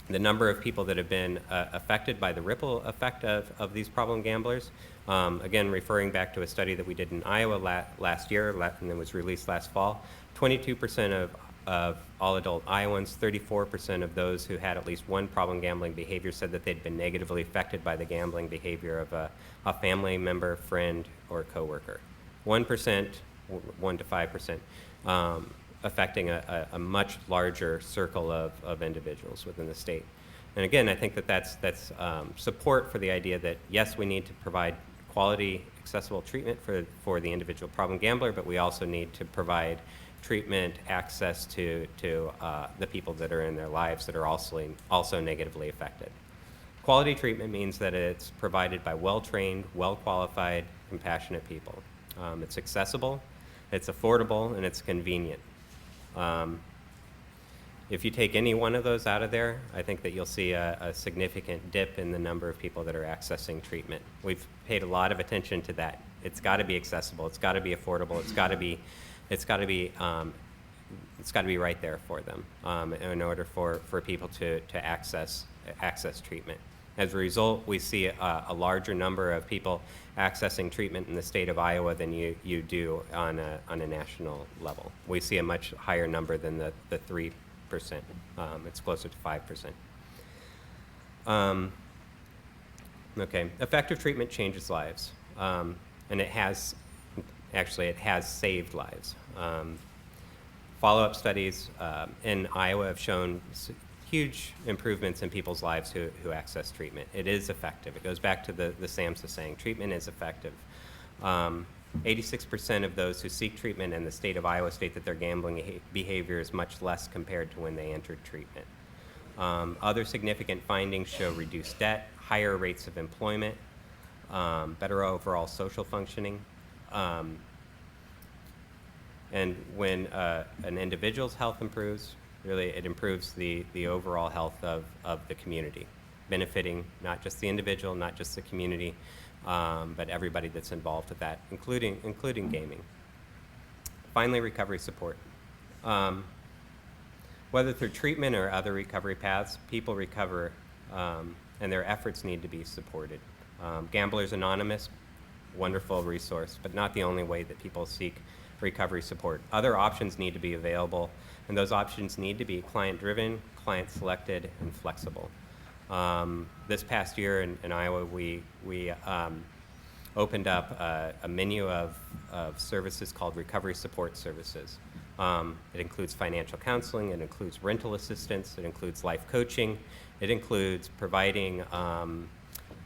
The number of people that have been affected by the ripple effect of these problem gamblers, again, referring back to a study that we did in Iowa last year, and it was released last fall, 22% of all adult Iowans, 34% of those who had at least one problem gambling behavior said that they'd been negatively affected by the gambling behavior of a family member, friend, or coworker. 1%, 1 to 5%, affecting a much larger circle of individuals within the state. And again, I think that's support for the idea that, yes, we need to provide quality, accessible treatment for the individual problem gambler, but we also need to provide treatment access to the people that are in their lives that are also negatively affected. Quality treatment means that it's provided by well-trained, well-qualified, compassionate people. It's accessible, it's affordable, and it's convenient. If you take any one of those out of there, I think that you'll see a significant dip in the number of people that are accessing treatment. We've paid a lot of attention to that. It's got to be accessible. It's got to be affordable. It's got to be right there for them in order for people to access treatment. As a result, we see a larger number of people accessing treatment in the state of Iowa than you do on a national level. We see a much higher number than the 3%. It's closer to 5%. Okay, effective treatment changes lives, and it has saved lives. Follow-up studies in Iowa have shown huge improvements in people's lives who access treatment. It is effective. It goes back to the SAMHSA saying treatment is effective. 86% of those who seek treatment in the state of Iowa state that their gambling behavior is much less compared to when they entered treatment. Other significant findings show reduced debt, higher rates of employment, better overall social functioning. And when an individual's health improves, really it improves the overall health of the community, benefiting not just the individual, not just the community, but everybody that's involved with that, including gaming. Finally, recovery support. Whether through treatment or other recovery paths, people recover and their efforts need to be supported. Gamblers Anonymous, wonderful resource, but not the only way that people seek recovery support. Other options need to be available, and those options need to be client-driven, client-selected, and flexible. This past year in Iowa, we opened up a menu of services called recovery support services. It includes financial counseling, it includes rental assistance, it includes life coaching, it includes providing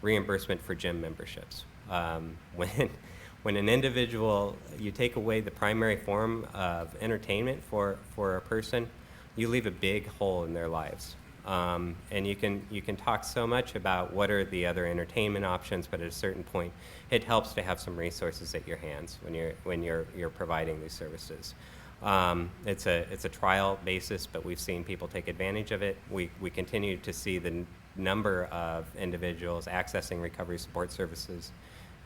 reimbursement for gym memberships. When an individual, you take away the primary form of entertainment for a person, you leave a big hole in their lives. And you can talk so much about what are the other entertainment options, but at a certain point, it helps to have some resources at your hands when you're providing these services. It's a trial basis, but we've seen people take advantage of it. We continue to see the number of individuals accessing recovery support services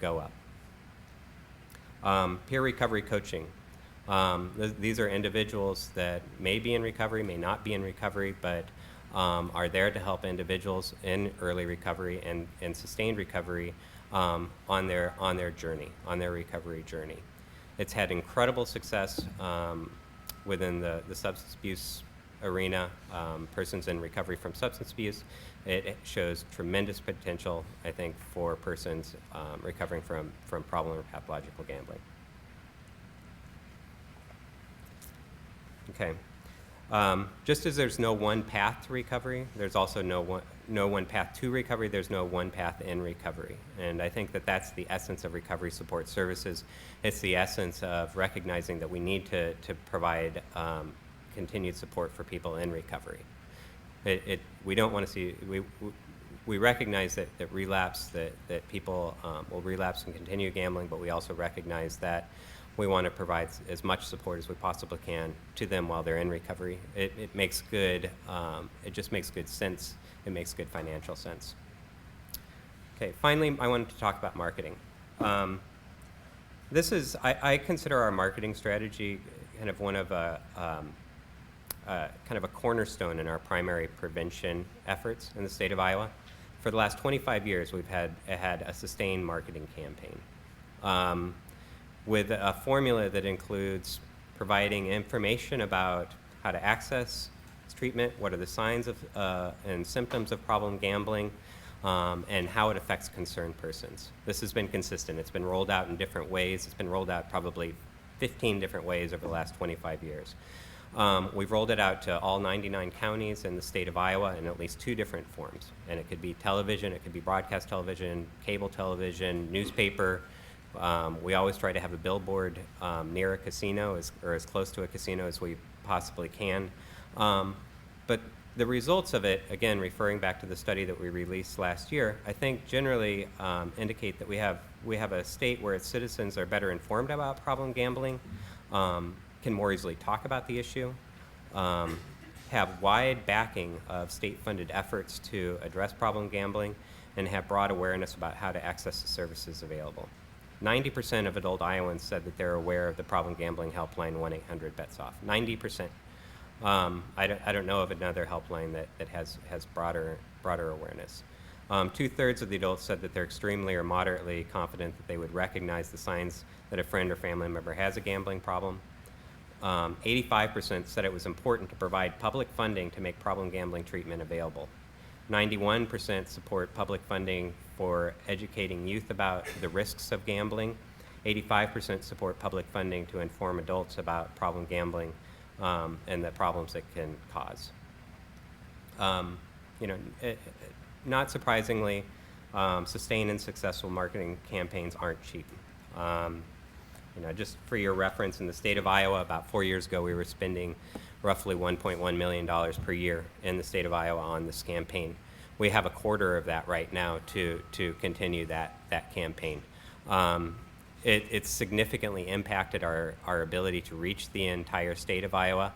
go up. Peer recovery coaching. These are individuals that may be in recovery, may not be in recovery, but are there to help individuals in early recovery and sustained recovery on their journey, on their recovery journey. It's had incredible success within the substance abuse arena, persons in recovery from substance abuse. It shows tremendous potential, I think, for persons recovering from problem or pathological gambling. Okay. Just as there's no one path to recovery, there's also no one path to recovery, there's no one path in recovery. And I think that that's the essence of recovery support services. It's the essence of recognizing that we need to provide continued support for people in recovery. We don't want to see, we recognize that relapse, that people will relapse and continue gambling, but we also recognize that we want to provide as much support as we possibly can to them while they're in recovery. It makes good, it just makes good sense. It makes good financial sense. Okay, finally, I wanted to talk about marketing. This is, I consider our marketing strategy kind of one of kind of a cornerstone in our primary prevention efforts in the state of Iowa. For the last 25 years, we've had a sustained marketing campaign with a formula that includes providing information about how to access treatment, what are the signs of and symptoms of problem gambling, and how it affects concerned persons. This has been consistent. It's been rolled out in different ways. It's been rolled out probably 15 different ways over the last 25 years. We've rolled it out to all 99 counties in the state of Iowa in at least 2 different forms. And it could be television, it could be broadcast television, cable television, newspaper. We always try to have a billboard near a casino or as close to a casino as we possibly can. But the results of it, again, referring back to the study that we released last year, I think generally indicate that we have a state where its citizens are better informed about problem gambling, can more easily talk about the issue, have wide backing of state-funded efforts to address problem gambling, and have broad awareness about how to access the services available. 90% of adult Iowans said that they're aware of the problem gambling helpline 1-800-BETS-OFF. 90%. I don't know of another helpline that has broader awareness. 2/3 of the adults said that they're extremely or moderately confident that they would recognize the signs that a friend or family member has a gambling problem. 85% said it was important to provide public funding to make problem gambling treatment available. 91% support public funding for educating youth about the risks of gambling. 85% support public funding to inform adults about problem gambling and the problems it can cause. Not surprisingly, sustained and successful marketing campaigns aren't cheap. just for your reference, in the state of Iowa, about 4 years ago, we were spending roughly $1.1 million per year in the state of Iowa on this campaign. We have a quarter of that right now to continue that campaign. It's significantly impacted our ability to reach the entire state of Iowa.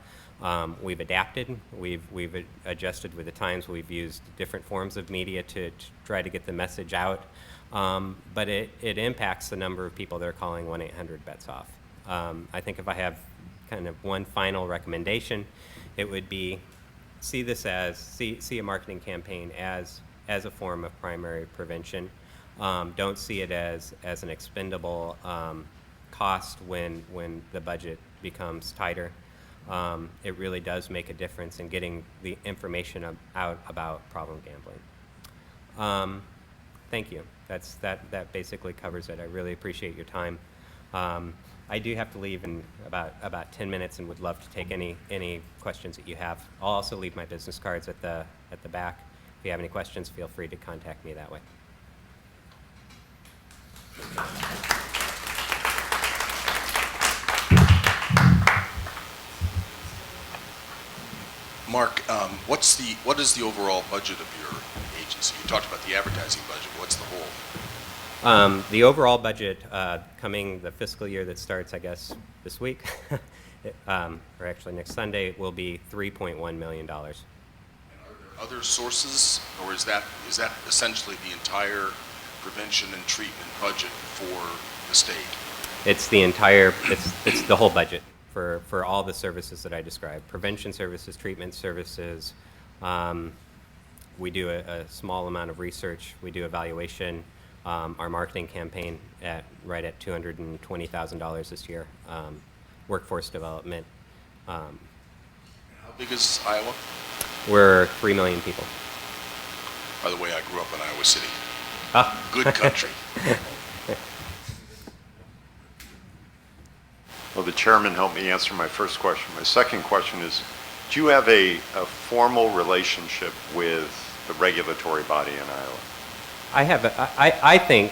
We've adapted, we've adjusted with the times, we've used different forms of media to try to get the message out, but it impacts the number of people that are calling 1-800-BETS-OFF. I think if I have kind of one final recommendation, it would be see a marketing campaign as a form of primary prevention. Don't see it as an expendable cost when the budget becomes tighter. It really does make a difference in getting the information out about problem gambling. Thank you. That basically covers it. I really appreciate your time. I do have to leave in about 10 minutes and would love to take any questions that you have. I'll also leave my business cards at the back. If you have any questions, feel free to contact me that way. Mark, what is the overall budget of your agency? You talked about the advertising budget. What's the whole? The overall budget coming the fiscal year that starts, I guess, this week, or actually next Sunday, will be $3.1 million. And are there other sources, or is that essentially the entire prevention and treatment budget for the state? It's the whole budget for all the services that I described: prevention services, treatment services. We do a small amount of research. We do evaluation. Our marketing campaign right at $220,000 this year. Workforce development. How big is Iowa? We're 3 million people. By the way, I grew up in Iowa City. Ah. Good country. Well, the chairman helped me answer my first question. My second question is, do you have a formal relationship with the regulatory body in Iowa? I think,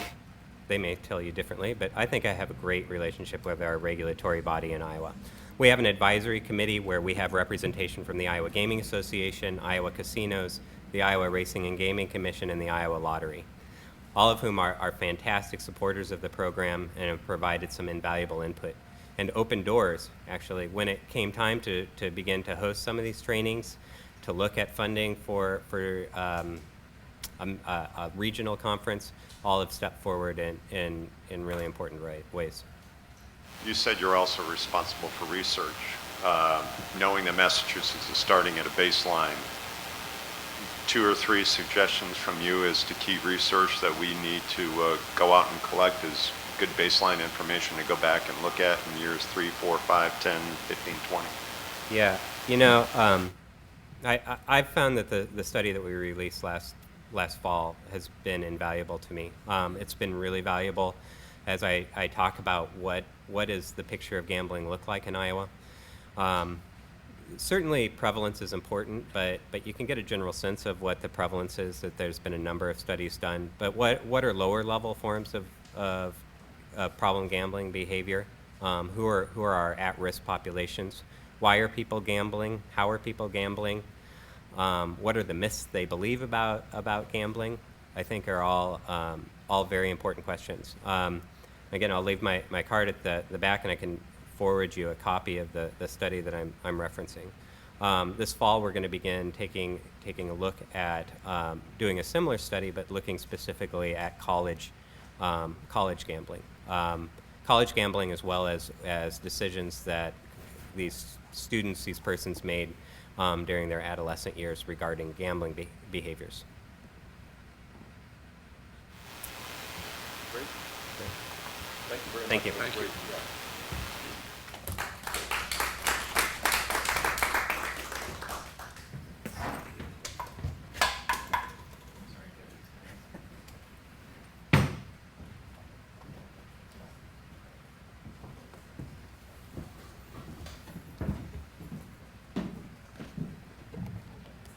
they may tell you differently, but I think I have a great relationship with our regulatory body in Iowa. We have an advisory committee where we have representation from the Iowa Gaming Association, Iowa Casinos, the Iowa Racing and Gaming Commission, and the Iowa Lottery, all of whom are fantastic supporters of the program and have provided some invaluable input and opened doors, actually, when it came time to begin to host some of these trainings, to look at funding for a regional conference. All have stepped forward in really important ways. You said you're also responsible for research. Knowing that Massachusetts is starting at a baseline, 2 or 3 suggestions from you as to key research that we need to go out and collect as good baseline information to go back and look at in years 3, 4, 5, 10, 15, 20. Yeah, I've found that the study that we released last fall has been invaluable to me. It's been really valuable as I talk about what does the picture of gambling look like in Iowa. Certainly prevalence is important, but you can get a general sense of what the prevalence is, that there's been a number of studies done. But what are lower level forms of problem gambling behavior? Who are our at-risk populations? Why are people gambling? How are people gambling? What are the myths they believe about gambling? I think are all very important questions. Again, I'll leave my card at the back, and I can forward you a copy of the study that I'm referencing. This fall, we're going to begin taking a look at doing a similar study, but looking specifically at college gambling. College gambling, as well as decisions that these persons made during their adolescent years regarding gambling behaviors. Great. Thank you. Thank you.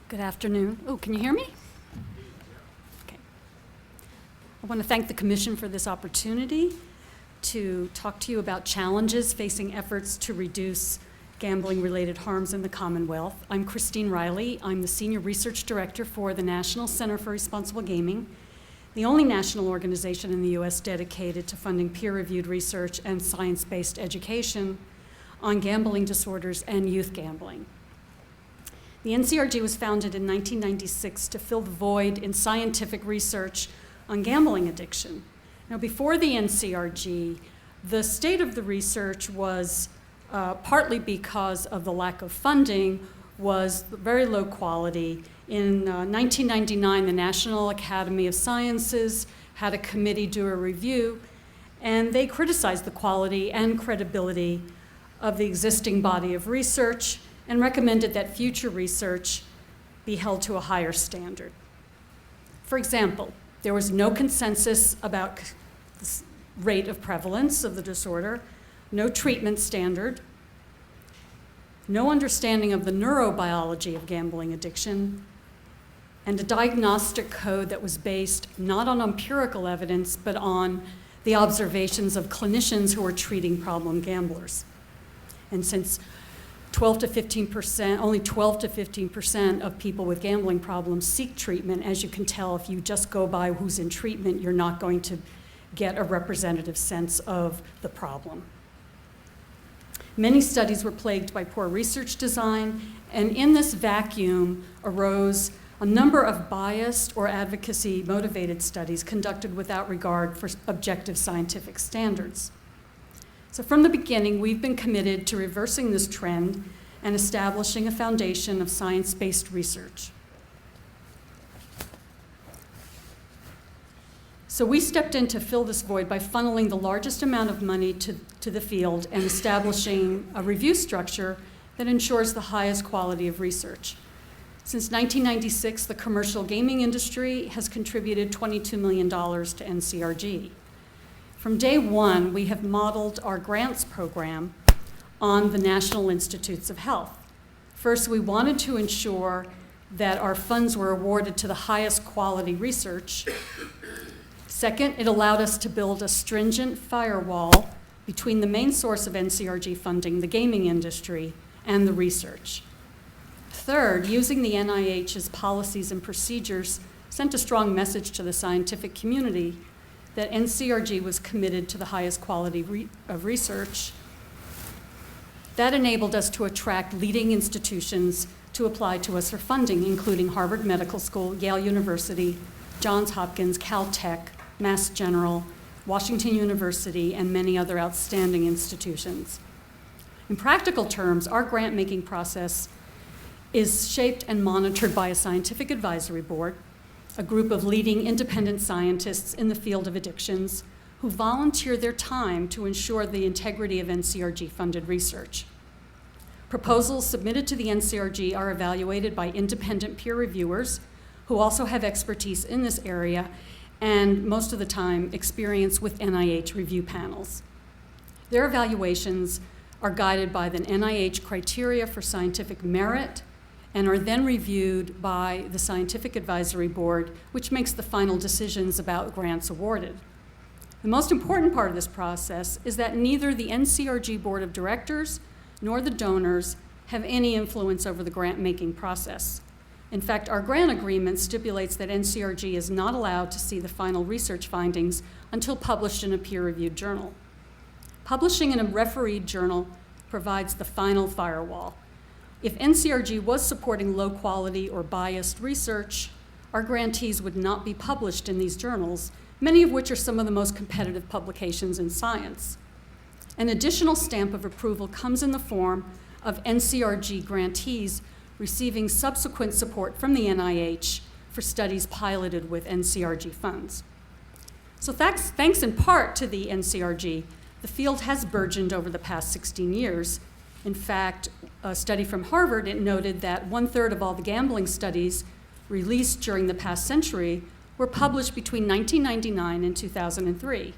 Good afternoon. Oh, can you hear me? Okay. I want to thank the Commission for this opportunity to talk to you about challenges facing efforts to reduce gambling-related harms in the Commonwealth. I'm Christine Riley. I'm the Senior Research Director for the National Center for Responsible Gaming, the only national organization in the U.S. dedicated to funding peer-reviewed research and science-based education on gambling disorders and youth gambling. The NCRG was founded in 1996 to fill the void in scientific research on gambling addiction. Now, before the NCRG, the state of the research was partly because of the lack of funding, was very low quality. In 1999, the National Academy of Sciences had a committee do a review, and they criticized the quality and credibility of the existing body of research and recommended that future research be held to a higher standard. For example, there was no consensus about the rate of prevalence of the disorder, no treatment standard, no understanding of the neurobiology of gambling addiction, and a diagnostic code that was based not on empirical evidence, but on the observations of clinicians who were treating problem gamblers. And since 12 to 15%, only 12 to 15% of people with gambling problems seek treatment, as you can tell, if you just go by who's in treatment, you're not going to get a representative sense of the problem. Many studies were plagued by poor research design, and in this vacuum arose a number of biased or advocacy-motivated studies conducted without regard for objective scientific standards. So from the beginning, we've been committed to reversing this trend and establishing a foundation of science-based research. So we stepped in to fill this void by funneling the largest amount of money to the field and establishing a review structure that ensures the highest quality of research. Since 1996, the commercial gaming industry has contributed $22 million to NCRG. From day one, we have modeled our grants program on the National Institutes of Health. First, we wanted to ensure that our funds were awarded to the highest quality research. Second, it allowed us to build a stringent firewall between the main source of NCRG funding, the gaming industry, and the research. Third, using the NIH's policies and procedures sent a strong message to the scientific community that NCRG was committed to the highest quality of research. That enabled us to attract leading institutions to apply to us for funding, including Harvard Medical School, Yale University, Johns Hopkins, Caltech, Mass General, Washington University, and many other outstanding institutions. In practical terms, our grant-making process is shaped and monitored by a scientific advisory board, a group of leading independent scientists in the field of addictions who volunteer their time to ensure the integrity of NCRG-funded research. Proposals submitted to the NCRG are evaluated by independent peer reviewers who also have expertise in this area and most of the time experience with NIH review panels. Their evaluations are guided by the NIH criteria for scientific merit and are then reviewed by the Scientific Advisory Board, which makes the final decisions about grants awarded. The most important part of this process is that neither the NCRG Board of Directors nor the donors have any influence over the grant-making process. In fact, our grant agreement stipulates that NCRG is not allowed to see the final research findings until published in a peer-reviewed journal. Publishing in a refereed journal provides the final firewall. If NCRG was supporting low-quality or biased research, our grantees would not be published in these journals, many of which are some of the most competitive publications in science. An additional stamp of approval comes in the form of NCRG grantees receiving subsequent support from the NIH for studies piloted with NCRG funds. So thanks in part to the NCRG, the field has burgeoned over the past 16 years. In fact, a study from Harvard, it noted that 1/3 of all the gambling studies released during the past century were published between 1999 and 2003.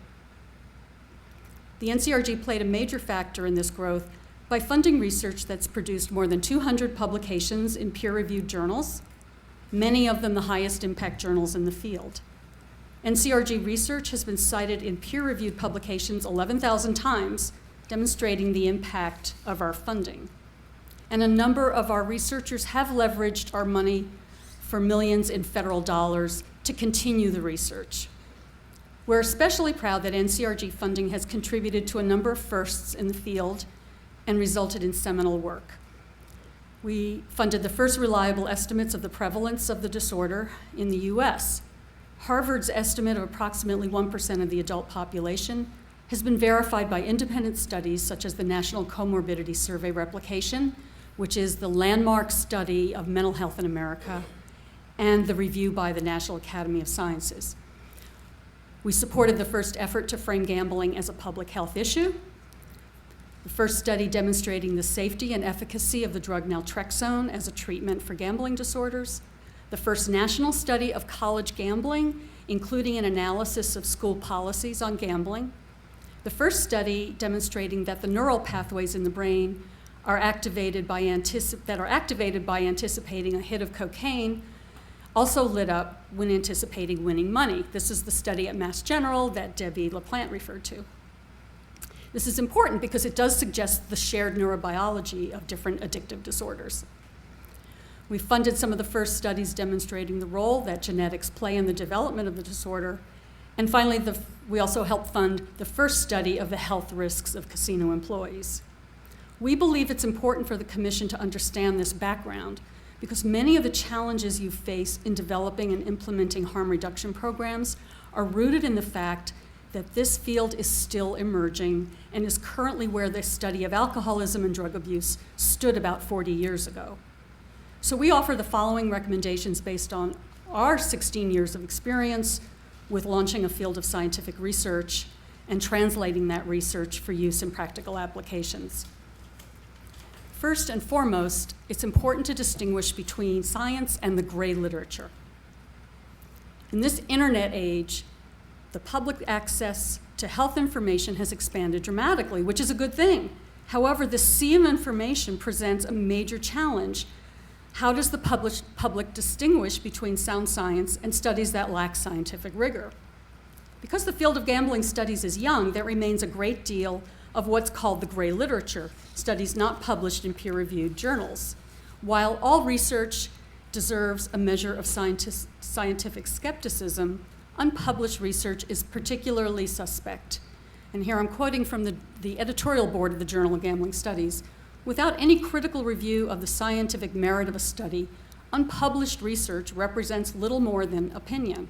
The NCRG played a major factor in this growth by funding research that's produced more than 200 publications in peer-reviewed journals, many of them the highest impact journals in the field. NCRG research has been cited in peer-reviewed publications 11,000 times, demonstrating the impact of our funding. And a number of our researchers have leveraged our money for millions in federal dollars to continue the research. We're especially proud that NCRG funding has contributed to a number of firsts in the field and resulted in seminal work. We funded the first reliable estimates of the prevalence of the disorder in the US. Harvard's estimate of approximately 1% of the adult population has been verified by independent studies such as the National Comorbidity Survey Replication, which is the landmark study of mental health in America, and the review by the National Academy of Sciences. We supported the first effort to frame gambling as a public health issue, the first study demonstrating the safety and efficacy of the drug naltrexone as a treatment for gambling disorders, the first national study of college gambling, including an analysis of school policies on gambling, the first study demonstrating that the neural pathways in the brain are activated by anticipating a hit of cocaine, also lit up when anticipating winning money. This is the study at Mass General that Debbie LaPlante referred to. This is important because it does suggest the shared neurobiology of different addictive disorders. We funded some of the first studies demonstrating the role that genetics play in the development of the disorder. And finally, we also helped fund the first study of the health risks of casino employees. We believe it's important for the Commission to understand this background because many of the challenges you face in developing and implementing harm reduction programs are rooted in the fact that this field is still emerging and is currently where the study of alcoholism and drug abuse stood about 40 years ago. So we offer the following recommendations based on our 16 years of experience with launching a field of scientific research and translating that research for use in practical applications. First and foremost, it's important to distinguish between science and the gray literature. In this internet age, the public access to health information has expanded dramatically, which is a good thing. However, the sea of information presents a major challenge. How does the public distinguish between sound science and studies that lack scientific rigor? Because the field of gambling studies is young, there remains a great deal of what's called the gray literature, studies not published in peer-reviewed journals. While all research deserves a measure of scientific skepticism, unpublished research is particularly suspect. And here I'm quoting from the editorial board of the Journal of Gambling Studies. Without any critical review of the scientific merit of a study, unpublished research represents little more than opinion.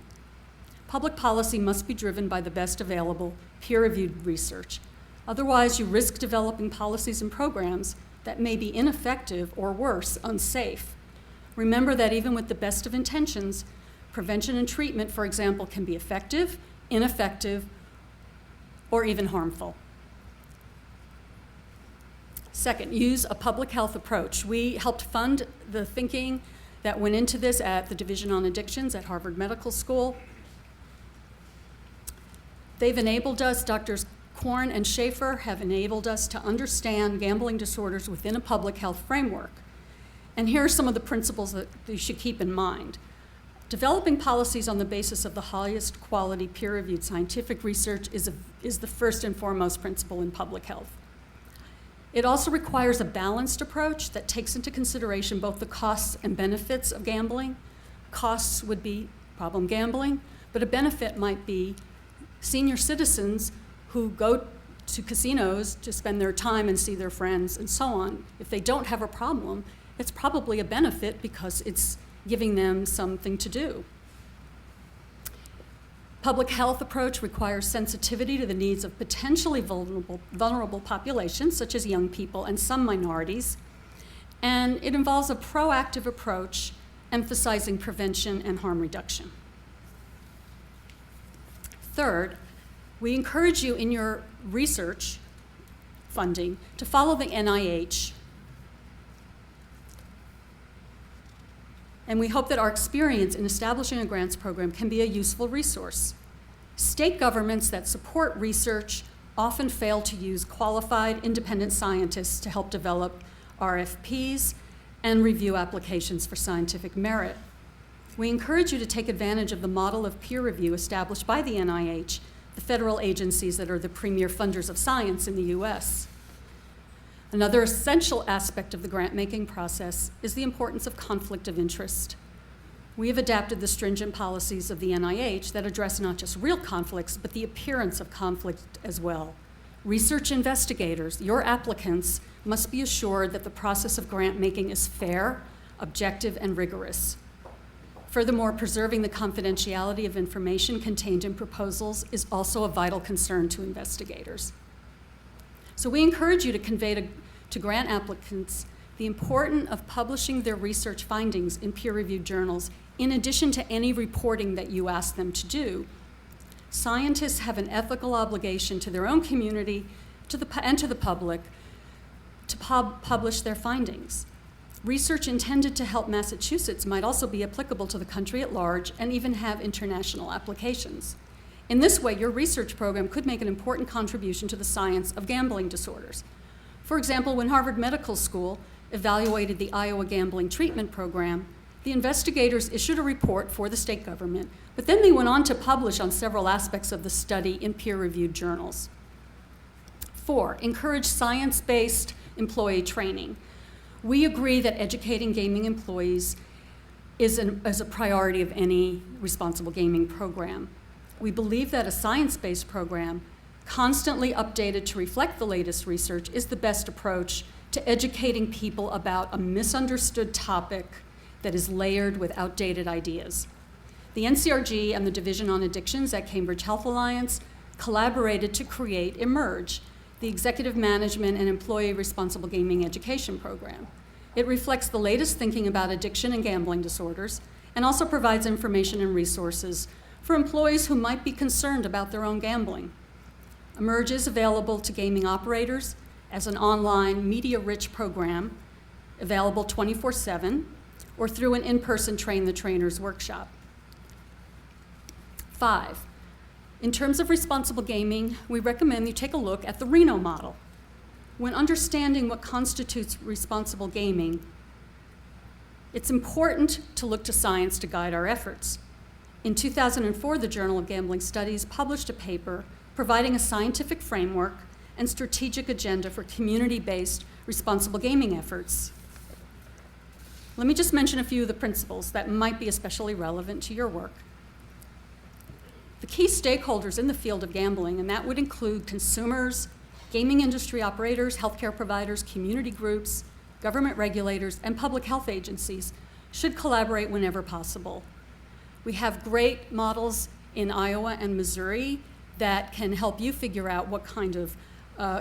Public policy must be driven by the best available peer-reviewed research. Otherwise, you risk developing policies and programs that may be ineffective or worse, unsafe. Remember that even with the best of intentions, prevention and treatment, for example, can be effective, ineffective, or even harmful. Second, use a public health approach. We helped fund the thinking that went into this at the Division on Addictions at Harvard Medical School. They've enabled us, Drs. Korn and Schaefer have enabled us to understand gambling disorders within a public health framework. And here are some of the principles that you should keep in mind. Developing policies on the basis of the highest quality peer-reviewed scientific research is the first and foremost principle in public health. It also requires a balanced approach that takes into consideration both the costs and benefits of gambling. Costs would be problem gambling, but a benefit might be senior citizens who go to casinos to spend their time and see their friends and so on. If they don't have a problem, it's probably a benefit because it's giving them something to do. Public health approach requires sensitivity to the needs of potentially vulnerable populations, such as young people and some minorities, and it involves a proactive approach emphasizing prevention and harm reduction. Third, we encourage you in your research funding to follow the NIH, and we hope that our experience in establishing a grants program can be a useful resource. State governments that support research often fail to use qualified independent scientists to help develop RFPs and review applications for scientific merit. We encourage you to take advantage of the model of peer review established by the NIH, the federal agencies that are the premier funders of science in the US. Another essential aspect of the grant-making process is the importance of conflict of interest. We have adapted the stringent policies of the NIH that address not just real conflicts, but the appearance of conflict as well. Research investigators, your applicants, must be assured that the process of grant-making is fair, objective, and rigorous. Furthermore, preserving the confidentiality of information contained in proposals is also a vital concern to investigators. So we encourage you to convey to grant applicants the importance of publishing their research findings in peer-reviewed journals in addition to any reporting that you ask them to do. Scientists have an ethical obligation to their own community and to the public to publish their findings. Research intended to help Massachusetts might also be applicable to the country at large and even have international applications. In this way, your research program could make an important contribution to the science of gambling disorders. For example, when Harvard Medical School evaluated the Iowa gambling treatment program, the investigators issued a report for the state government, but then they went on to publish on several aspects of the study in peer-reviewed journals. 4, encourage science-based employee training. We agree that educating gaming employees is a priority of any responsible gaming program. We believe that a science-based program, constantly updated to reflect the latest research, is the best approach to educating people about a misunderstood topic that is layered with outdated ideas. The NCRG and the Division on Addictions at Cambridge Health Alliance collaborated to create Emerge, the Executive Management and Employee Responsible Gaming Education Program. It reflects the latest thinking about addiction and gambling disorders and also provides information and resources for employees who might be concerned about their own gambling. Emerge is available to gaming operators as an online, media-rich program available 24/7 or through an in-person Train the Trainers workshop. 5, in terms of responsible gaming, we recommend you take a look at the Reno model. When understanding what constitutes responsible gaming, it's important to look to science to guide our efforts. In 2004, the Journal of Gambling Studies published a paper providing a scientific framework and strategic agenda for community-based responsible gaming efforts. Let me just mention a few of the principles that might be especially relevant to your work. The key stakeholders in the field of gambling, and that would include consumers, gaming industry operators, healthcare providers, community groups, government regulators, and public health agencies, should collaborate whenever possible. We have great models in Iowa and Missouri that can help you figure out what kind of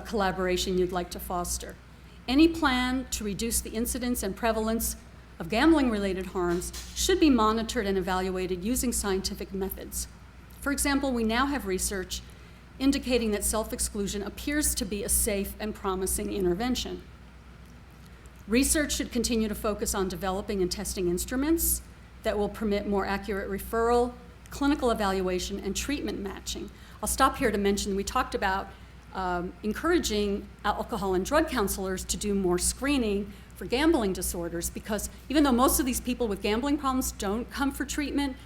collaboration you'd like to foster. Any plan to reduce the incidence and prevalence of gambling-related harms should be monitored and evaluated using scientific methods. For example, we now have research indicating that self-exclusion appears to be a safe and promising intervention. Research should continue to focus on developing and testing instruments that will permit more accurate referral, clinical evaluation, and treatment matching. I'll stop here to mention we talked about encouraging alcohol and drug counselors to do more screening for gambling disorders, because even though most of these people with gambling problems don't come for treatment,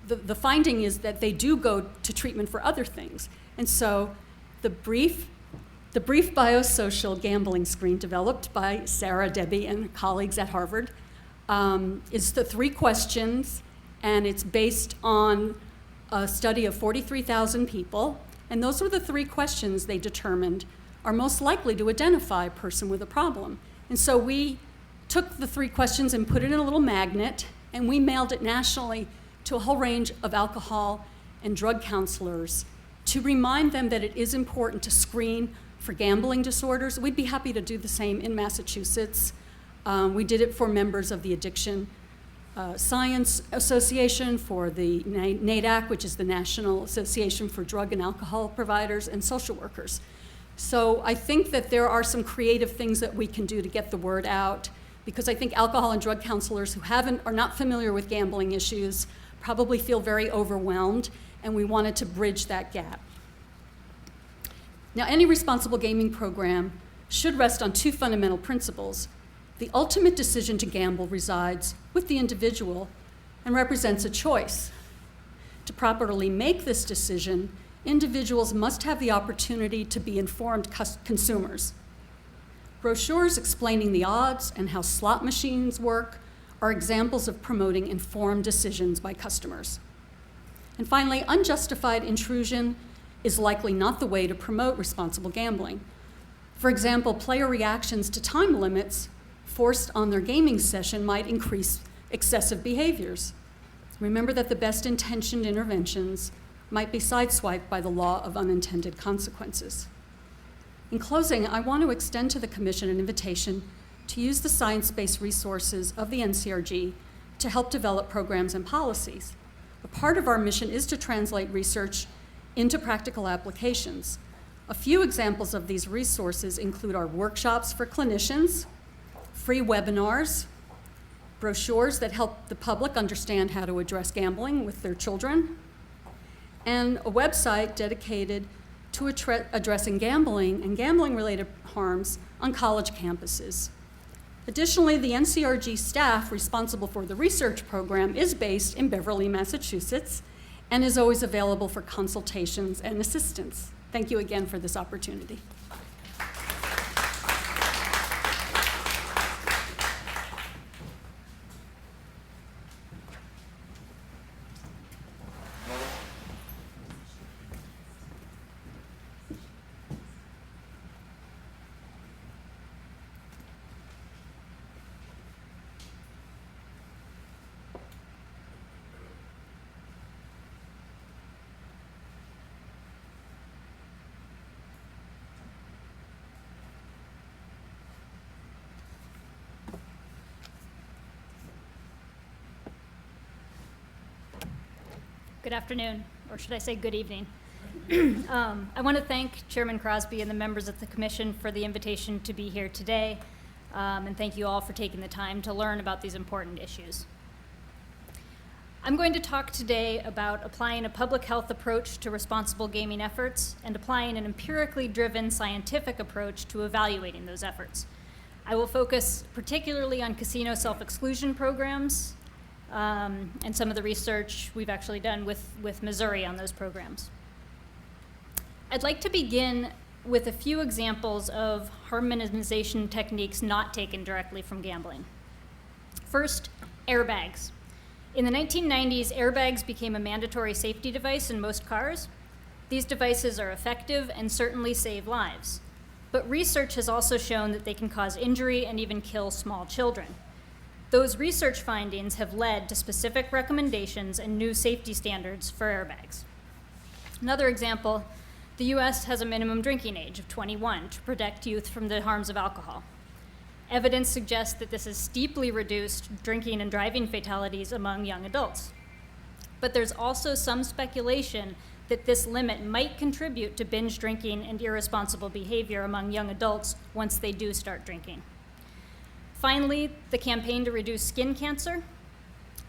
the finding is that they do go to treatment for other things. And so the brief biosocial gambling screen developed by Sarah, Debbie, and colleagues at Harvard is the 3 questions, and it's based on a study of 43,000 people. And those were the 3 questions they determined are most likely to identify a person with a problem. And so we took the 3 questions and put it in a little magnet, and we mailed it nationally to a whole range of alcohol and drug counselors to remind them that it is important to screen for gambling disorders. We'd be happy to do the same in Massachusetts. We did it for members of the Addiction Science Association, for the NADAC, which is the National Association for Drug and Alcohol Providers, and social workers. So I think that there are some creative things that we can do to get the word out, because I think alcohol and drug counselors who are not familiar with gambling issues probably feel very overwhelmed, and we wanted to bridge that gap. Now, any responsible gaming program should rest on 2 fundamental principles. The ultimate decision to gamble resides with the individual, and represents a choice. To properly make this decision, individuals must have the opportunity to be informed consumers. Brochures explaining the odds and how slot machines work are examples of promoting informed decisions by customers. And finally, unjustified intrusion is likely not the way to promote responsible gambling. For example, player reactions to time limits forced on their gaming session might increase excessive behaviors. Remember that the best intentioned interventions might be sideswiped by the law of unintended consequences. In closing, I want to extend to the Commission an invitation to use the science-based resources of the NCRG to help develop programs and policies. A part of our mission is to translate research into practical applications. A few examples of these resources include our workshops for clinicians, free webinars, brochures that help the public understand how to address gambling with their children, and a website dedicated to addressing gambling and gambling-related harms on college campuses. Additionally, the NCRG staff responsible for the research program is based in Beverly, Massachusetts, and is always available for consultations and assistance. Thank you again for this opportunity. Good afternoon, or should I say good evening. I want to thank Chairman Crosby and the members of the Commission for the invitation to be here today, and thank you all for taking the time to learn about these important issues. I'm going to talk today about applying a public health approach to responsible gaming efforts and applying an empirically driven scientific approach to evaluating those efforts. I will focus particularly on casino self-exclusion programs and some of the research we've actually done with Missouri on those programs. I'd like to begin with a few examples of harm minimization techniques not taken directly from gambling. First, airbags. In the 1990s, airbags became a mandatory safety device in most cars. These devices are effective and certainly save lives. But research has also shown that they can cause injury and even kill small children. Those research findings have led to specific recommendations and new safety standards for airbags. Another example, the US has a minimum drinking age of 21 to protect youth from the harms of alcohol. Evidence suggests that this has steeply reduced drinking and driving fatalities among young adults. But there's also some speculation that this limit might contribute to binge drinking and irresponsible behavior among young adults once they do start drinking. Finally, the campaign to reduce skin cancer.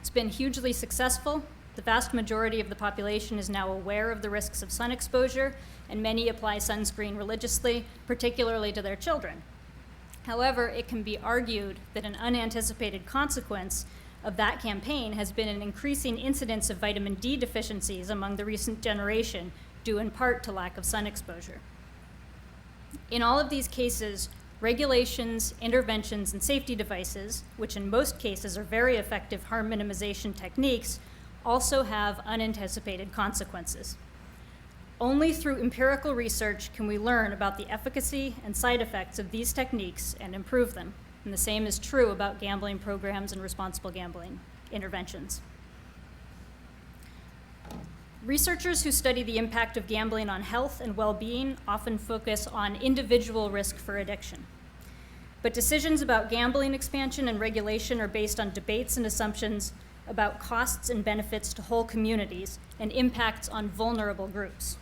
It's been hugely successful. The vast majority of the population is now aware of the risks of sun exposure, and many apply sunscreen religiously, particularly to their children. However, it can be argued that an unanticipated consequence of that campaign has been an increasing incidence of vitamin D deficiencies among the recent generation, due in part to lack of sun exposure. In all of these cases, regulations, interventions, and safety devices, which in most cases are very effective harm minimization techniques, also have unanticipated consequences. Only through empirical research can we learn about the efficacy and side effects of these techniques and improve them. And the same is true about gambling programs and responsible gambling interventions. Researchers who study the impact of gambling on health and well-being often focus on individual risk for addiction. But decisions about gambling expansion and regulation are based on debates and assumptions about costs and benefits to whole communities and impacts on vulnerable groups.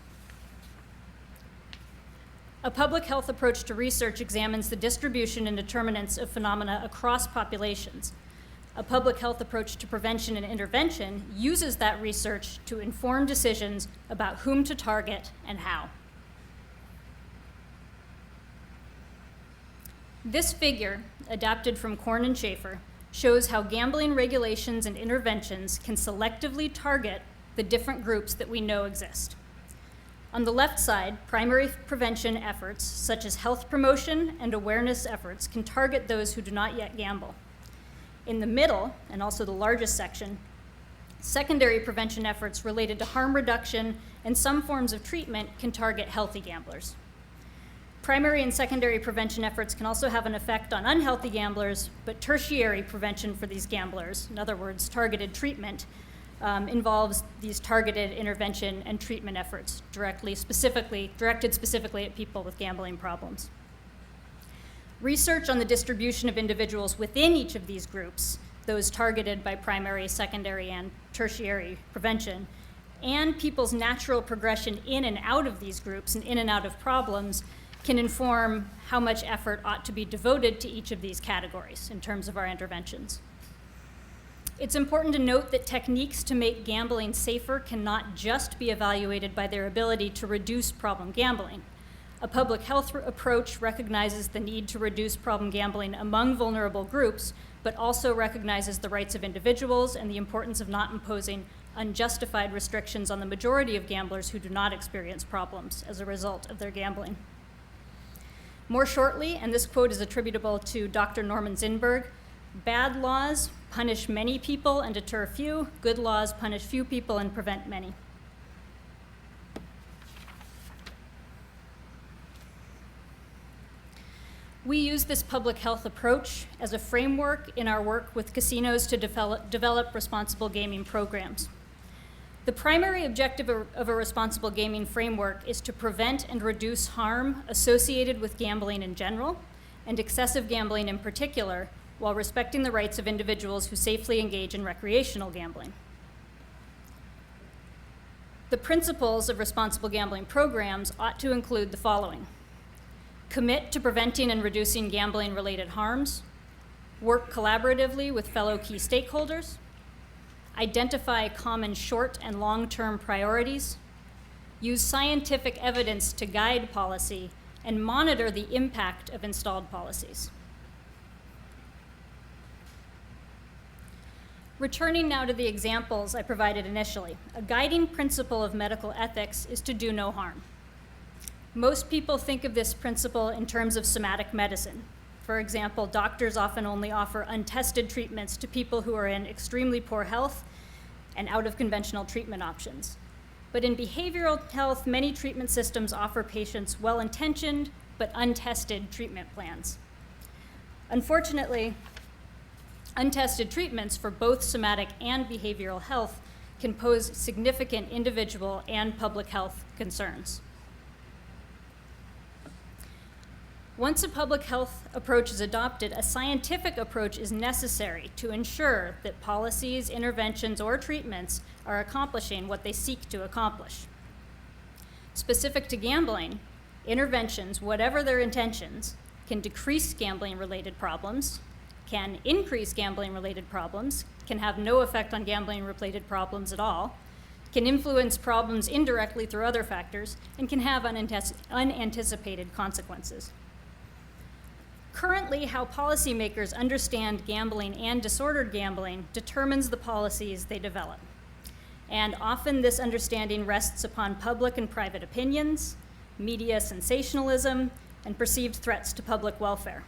A public health approach to research examines the distribution and determinants of phenomena across populations. A public health approach to prevention and intervention uses that research to inform decisions about whom to target and how. This figure, adapted from Korn and Schaefer, shows how gambling regulations and interventions can selectively target the different groups that we know exist. On the left side, primary prevention efforts, such as health promotion and awareness efforts, can target those who do not yet gamble. In the middle, and also the largest section, secondary prevention efforts related to harm reduction and some forms of treatment can target healthy gamblers. Primary and secondary prevention efforts can also have an effect on unhealthy gamblers, but tertiary prevention for these gamblers, in other words, targeted treatment, involves these targeted intervention and treatment efforts directed specifically at people with gambling problems. Research on the distribution of individuals within each of these groups, those targeted by primary, secondary, and tertiary prevention, and people's natural progression in and out of these groups and in and out of problems can inform how much effort ought to be devoted to each of these categories in terms of our interventions. It's important to note that techniques to make gambling safer cannot just be evaluated by their ability to reduce problem gambling. A public health approach recognizes the need to reduce problem gambling among vulnerable groups, but also recognizes the rights of individuals and the importance of not imposing unjustified restrictions on the majority of gamblers who do not experience problems as a result of their gambling. More shortly, and this quote is attributable to Dr. Norman Zinberg, bad laws punish many people and deter few. Good laws punish few people and prevent many. We use this public health approach as a framework in our work with casinos to develop responsible gaming programs. The primary objective of a responsible gaming framework is to prevent and reduce harm associated with gambling in general, and excessive gambling in particular, while respecting the rights of individuals who safely engage in recreational gambling. The principles of responsible gambling programs ought to include the following: commit to preventing and reducing gambling-related harms, work collaboratively with fellow key stakeholders, identify common short and long-term priorities, use scientific evidence to guide policy, and monitor the impact of installed policies. Returning now to the examples I provided initially, a guiding principle of medical ethics is to do no harm. Most people think of this principle in terms of somatic medicine. For example, doctors often only offer untested treatments to people who are in extremely poor health and out of conventional treatment options. But in behavioral health, many treatment systems offer patients well-intentioned but untested treatment plans. Unfortunately, untested treatments for both somatic and behavioral health can pose significant individual and public health concerns. Once a public health approach is adopted, a scientific approach is necessary to ensure that policies, interventions, or treatments are accomplishing what they seek to accomplish. Specific to gambling, interventions, whatever their intentions, can decrease gambling-related problems, can increase gambling-related problems, can have no effect on gambling-related problems at all, can influence problems indirectly through other factors, and can have unanticipated consequences. Currently, how policymakers understand gambling and disordered gambling determines the policies they develop. And often this understanding rests upon public and private opinions, media sensationalism, and perceived threats to public welfare.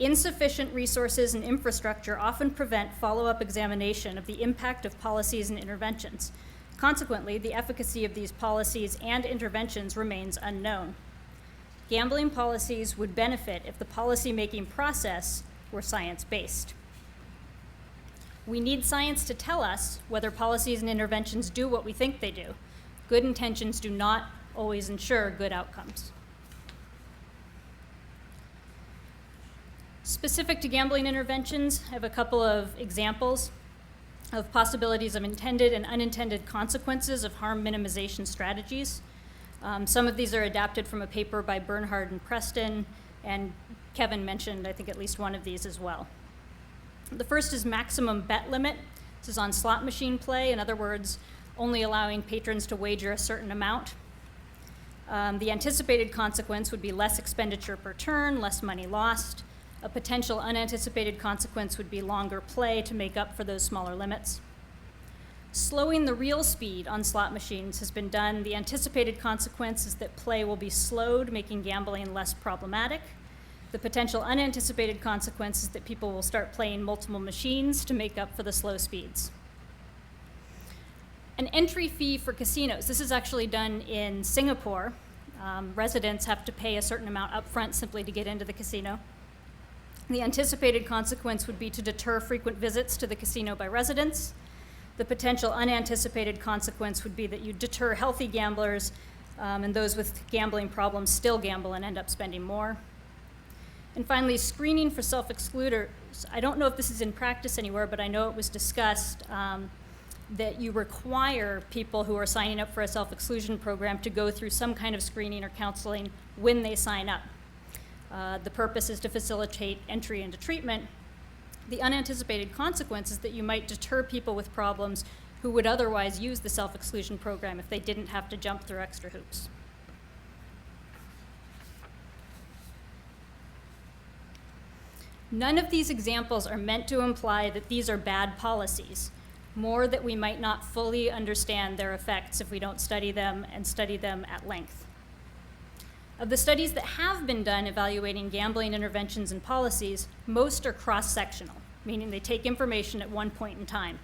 Insufficient resources and infrastructure often prevent follow-up examination of the impact of policies and interventions. Consequently, the efficacy of these policies and interventions remains unknown. Gambling policies would benefit if the policymaking process were science-based. We need science to tell us whether policies and interventions do what we think they do. Good intentions do not always ensure good outcomes. Specific to gambling interventions, I have a couple of examples of possibilities of intended and unintended consequences of harm minimization strategies. Some of these are adapted from a paper by Bernhard and Preston, and Kevin mentioned, I think, at least one of these as well. The first is maximum bet limit. This is on slot machine play, in other words, only allowing patrons to wager a certain amount. The anticipated consequence would be less expenditure per turn, less money lost. A potential unanticipated consequence would be longer play to make up for those smaller limits. Slowing the real speed on slot machines has been done. The anticipated consequence is that play will be slowed, making gambling less problematic. The potential unanticipated consequence is that people will start playing multiple machines to make up for the slow speeds. An entry fee for casinos. This is actually done in Singapore. Residents have to pay a certain amount upfront simply to get into the casino. The anticipated consequence would be to deter frequent visits to the casino by residents. The potential unanticipated consequence would be that you deter healthy gamblers, and those with gambling problems still gamble and end up spending more. And finally, screening for self-excluders. I don't know if this is in practice anywhere, but I know it was discussed that you require people who are signing up for a self-exclusion program to go through some kind of screening or counseling when they sign up. The purpose is to facilitate entry into treatment. The unanticipated consequence is that you might deter people with problems who would otherwise use the self-exclusion program if they didn't have to jump through extra hoops. None of these examples are meant to imply that these are bad policies, more that we might not fully understand their effects if we don't study them and study them at length. Of the studies that have been done evaluating gambling interventions and policies, most are cross-sectional, meaning they take information at one point in time,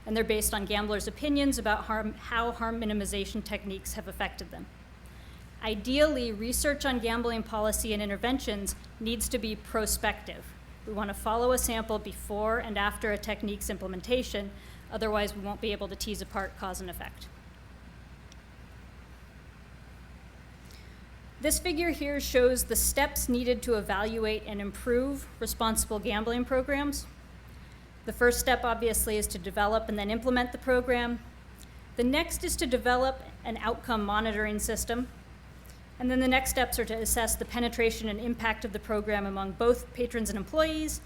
and they're based on gamblers' opinions about how harm minimization techniques have affected them. Ideally, research on gambling policy and interventions needs to be prospective. We want to follow a sample before and after a technique's implementation, otherwise we won't be able to tease apart cause and effect. This figure here shows the steps needed to evaluate and improve responsible gambling programs. The first step, obviously, is to develop and then implement the program. The next is to develop an outcome monitoring system. And then the next steps are to assess the penetration and impact of the program among both patrons and employees,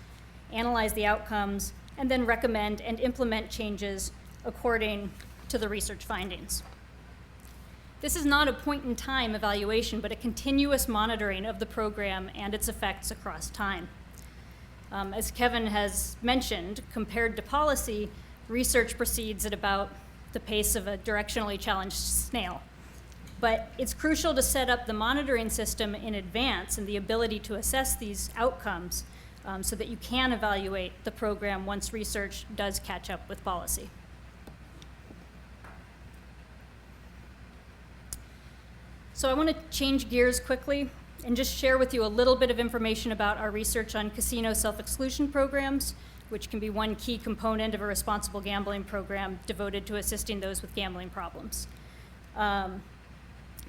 analyze the outcomes, and then recommend and implement changes according to the research findings. This is not a point-in-time evaluation, but a continuous monitoring of the program and its effects across time. As Kevin has mentioned, compared to policy, research proceeds at about the pace of a directionally challenged snail. But it's crucial to set up the monitoring system in advance and the ability to assess these outcomes so that you can evaluate the program once research does catch up with policy. So I want to change gears quickly and just share with you a little bit of information about our research on casino self-exclusion programs, which can be one key component of a responsible gambling program devoted to assisting those with gambling problems. I'm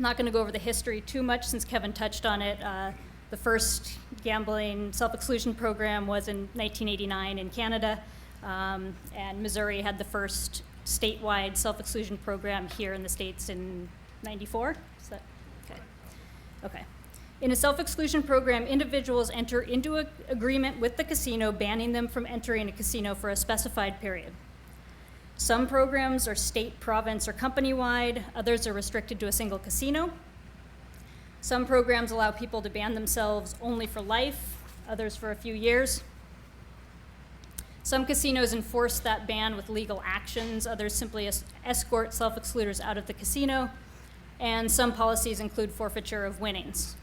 not going to go over the history too much since Kevin touched on it. The first gambling self-exclusion program was in 1989 in Canada, and Missouri had the first statewide self-exclusion program here in the States in 94. Is that okay? Okay. In a self-exclusion program, individuals enter into an agreement with the casino banning them from entering a casino for a specified period. Some programs are state, province, or company-wide. Others are restricted to a single casino. Some programs allow people to ban themselves only for life, others for a few years. Some casinos enforce that ban with legal actions. Others simply escort self-excluders out of the casino. And some policies include forfeiture of winnings,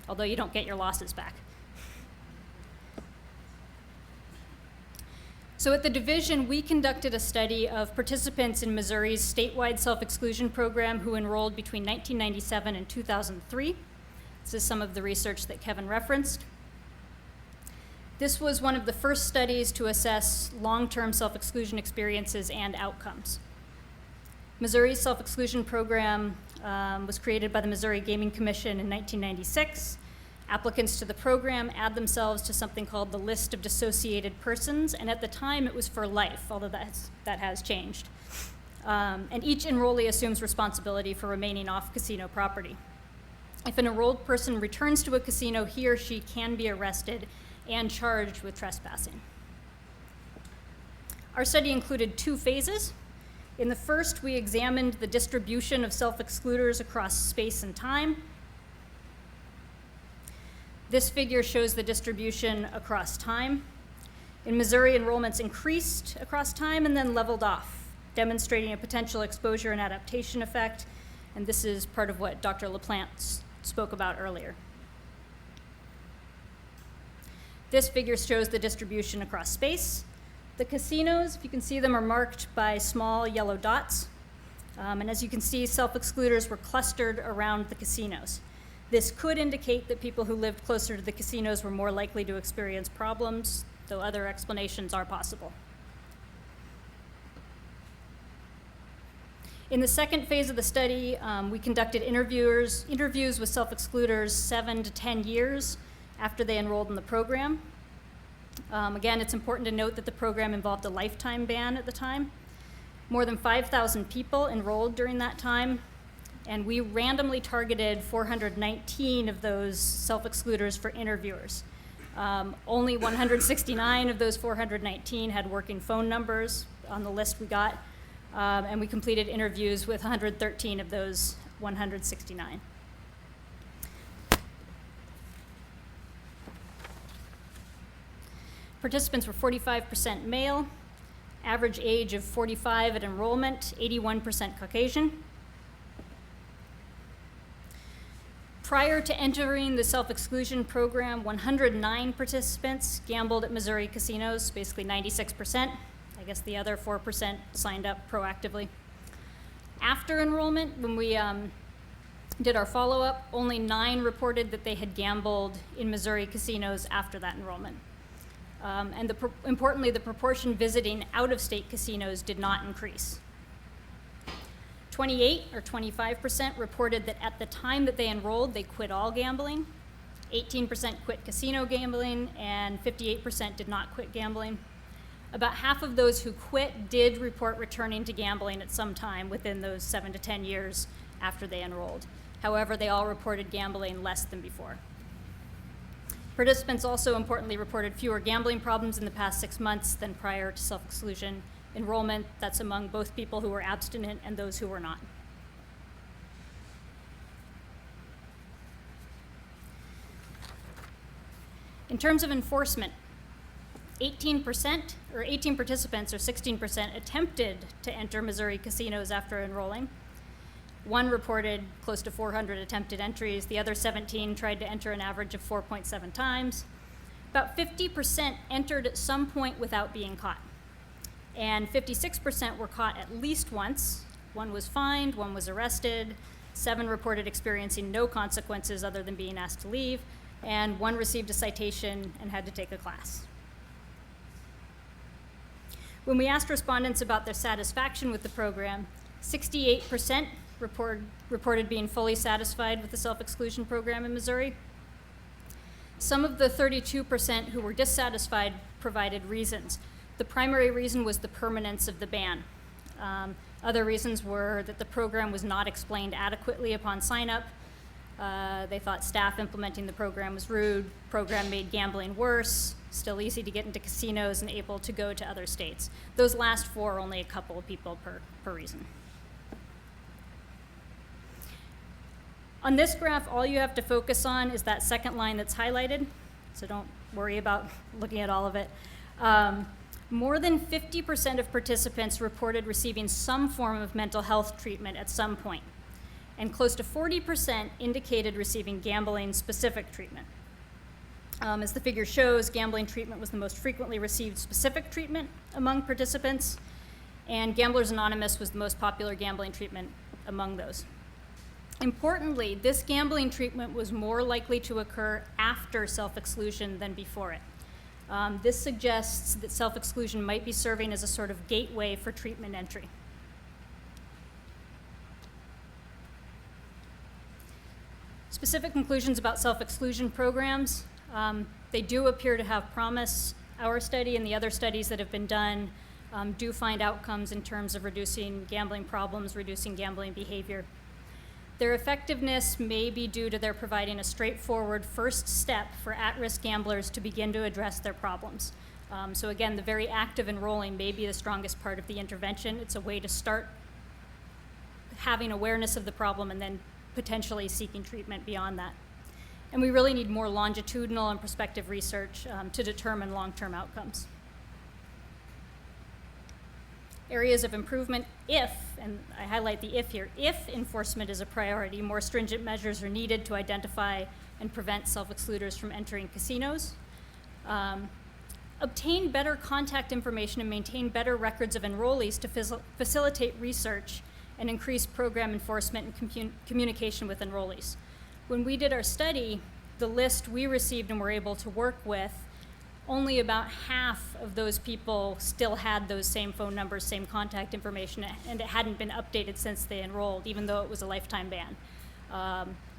although you don't get your losses back. So at the division, we conducted a study of participants in Missouri's statewide self-exclusion program who enrolled between 1997 and 2003. This is some of the research that Kevin referenced. This was one of the first studies to assess long-term self-exclusion experiences and outcomes. Missouri's self-exclusion program was created by the Missouri Gaming Commission in 1996. Applicants to the program add themselves to something called the List of Dissociated Persons, and at the time it was for life, although that has changed. And each enrollee assumes responsibility for remaining off casino property. If an enrolled person returns to a casino, he or she can be arrested and charged with trespassing. Our study included 2 phases. In the first, we examined the distribution of self-excluders across space and time. This figure shows the distribution across time. In Missouri, enrollments increased across time and then leveled off, demonstrating a potential exposure and adaptation effect, and this is part of what Dr. LaPlante spoke about earlier. This figure shows the distribution across space. The casinos, if you can see them, are marked by small yellow dots. And as you can see, self-excluders were clustered around the casinos. This could indicate that people who lived closer to the casinos were more likely to experience problems, though other explanations are possible. In the second phase of the study, we conducted interviews with self-excluders 7 to 10 years after they enrolled in the program. Again, it's important to note that the program involved a lifetime ban at the time. More than 5,000 people enrolled during that time, and we randomly targeted 419 of those self-excluders for interviewers. Only 169 of those 419 had working phone numbers on the list we got, and we completed interviews with 113 of those 169. Participants were 45% male, average age of 45 at enrollment, 81% Caucasian. Prior to entering the self-exclusion program, 109 participants gambled at Missouri casinos, basically 96%. I guess the other 4% signed up proactively. After enrollment, when we did our follow-up, only 9 reported that they had gambled in Missouri casinos after that enrollment. And importantly, the proportion visiting out-of-state casinos did not increase. 28 or 25% reported that at the time that they enrolled, they quit all gambling. 18% quit casino gambling, and 58% did not quit gambling. About half of those who quit did report returning to gambling at some time within those 7 to 10 years after they enrolled. However, they all reported gambling less than before. Participants also importantly reported fewer gambling problems in the past 6 months than prior to self-exclusion enrollment. That's among both people who were abstinent and those who were not. In terms of enforcement, 18% or 18 participants or 16% attempted to enter Missouri casinos after enrolling. 1 reported close to 400 attempted entries. The other 17 tried to enter an average of 4.7 times. About 50% entered at some point without being caught. And 56% were caught at least once. 1 was fined, 1 was arrested. 7 reported experiencing no consequences other than being asked to leave. And 1 received a citation and had to take a class. When we asked respondents about their satisfaction with the program, 68% reported being fully satisfied with the self-exclusion program in Missouri. Some of the 32% who were dissatisfied provided reasons. The primary reason was the permanence of the ban. Other reasons were that the program was not explained adequately upon sign-up. They thought staff implementing the program was rude, program made gambling worse, still easy to get into casinos and able to go to other states. Those last 4 are only a couple of people per reason. On this graph, all you have to focus on is that second line that's highlighted, so don't worry about looking at all of it. More than 50% of participants reported receiving some form of mental health treatment at some point, and close to 40% indicated receiving gambling-specific treatment. As the figure shows, gambling treatment was the most frequently received specific treatment among participants, and Gamblers Anonymous was the most popular gambling treatment among those. Importantly, this gambling treatment was more likely to occur after self-exclusion than before it. This suggests that self-exclusion might be serving as a sort of gateway for treatment entry. Specific conclusions about self-exclusion programs. They do appear to have promise. Our study and the other studies that have been done do find outcomes in terms of reducing gambling problems, reducing gambling behavior. Their effectiveness may be due to their providing a straightforward first step for at-risk gamblers to begin to address their problems. So again, the very act of enrolling may be the strongest part of the intervention. It's a way to start having awareness of the problem and then potentially seeking treatment beyond that. And we really need more longitudinal and prospective research to determine long-term outcomes. Areas of improvement if, and I highlight the if here, if enforcement is a priority, more stringent measures are needed to identify and prevent self-excluders from entering casinos. Obtain better contact information and maintain better records of enrollees to facilitate research and increase program enforcement and communication with enrollees. When we did our study, the list we received and were able to work with, only about half of those people still had those same phone numbers, same contact information, and it hadn't been updated since they enrolled, even though it was a lifetime ban.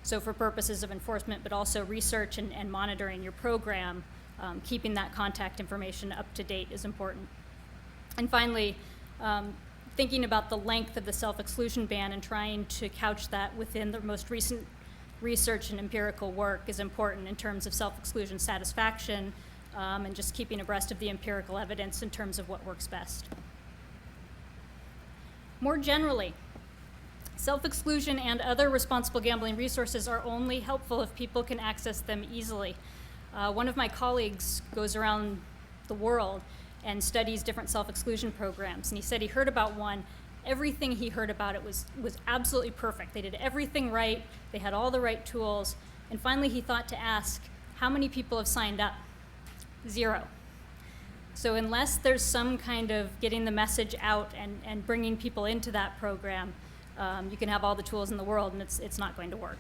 So for purposes of enforcement, but also research and monitoring your program, keeping that contact information up to date is important. And finally, thinking about the length of the self-exclusion ban and trying to couch that within the most recent research and empirical work is important in terms of self-exclusion satisfaction, and just keeping abreast of the empirical evidence in terms of what works best. More generally, self-exclusion and other responsible gambling resources are only helpful if people can access them easily. One of my colleagues goes around the world and studies different self-exclusion programs, and he said he heard about one. Everything he heard about it was absolutely perfect. They did everything right, they had all the right tools, and finally he thought to ask, how many people have signed up? 0. So unless there's some kind of getting the message out and bringing people into that program, you can have all the tools in the world and it's not going to work.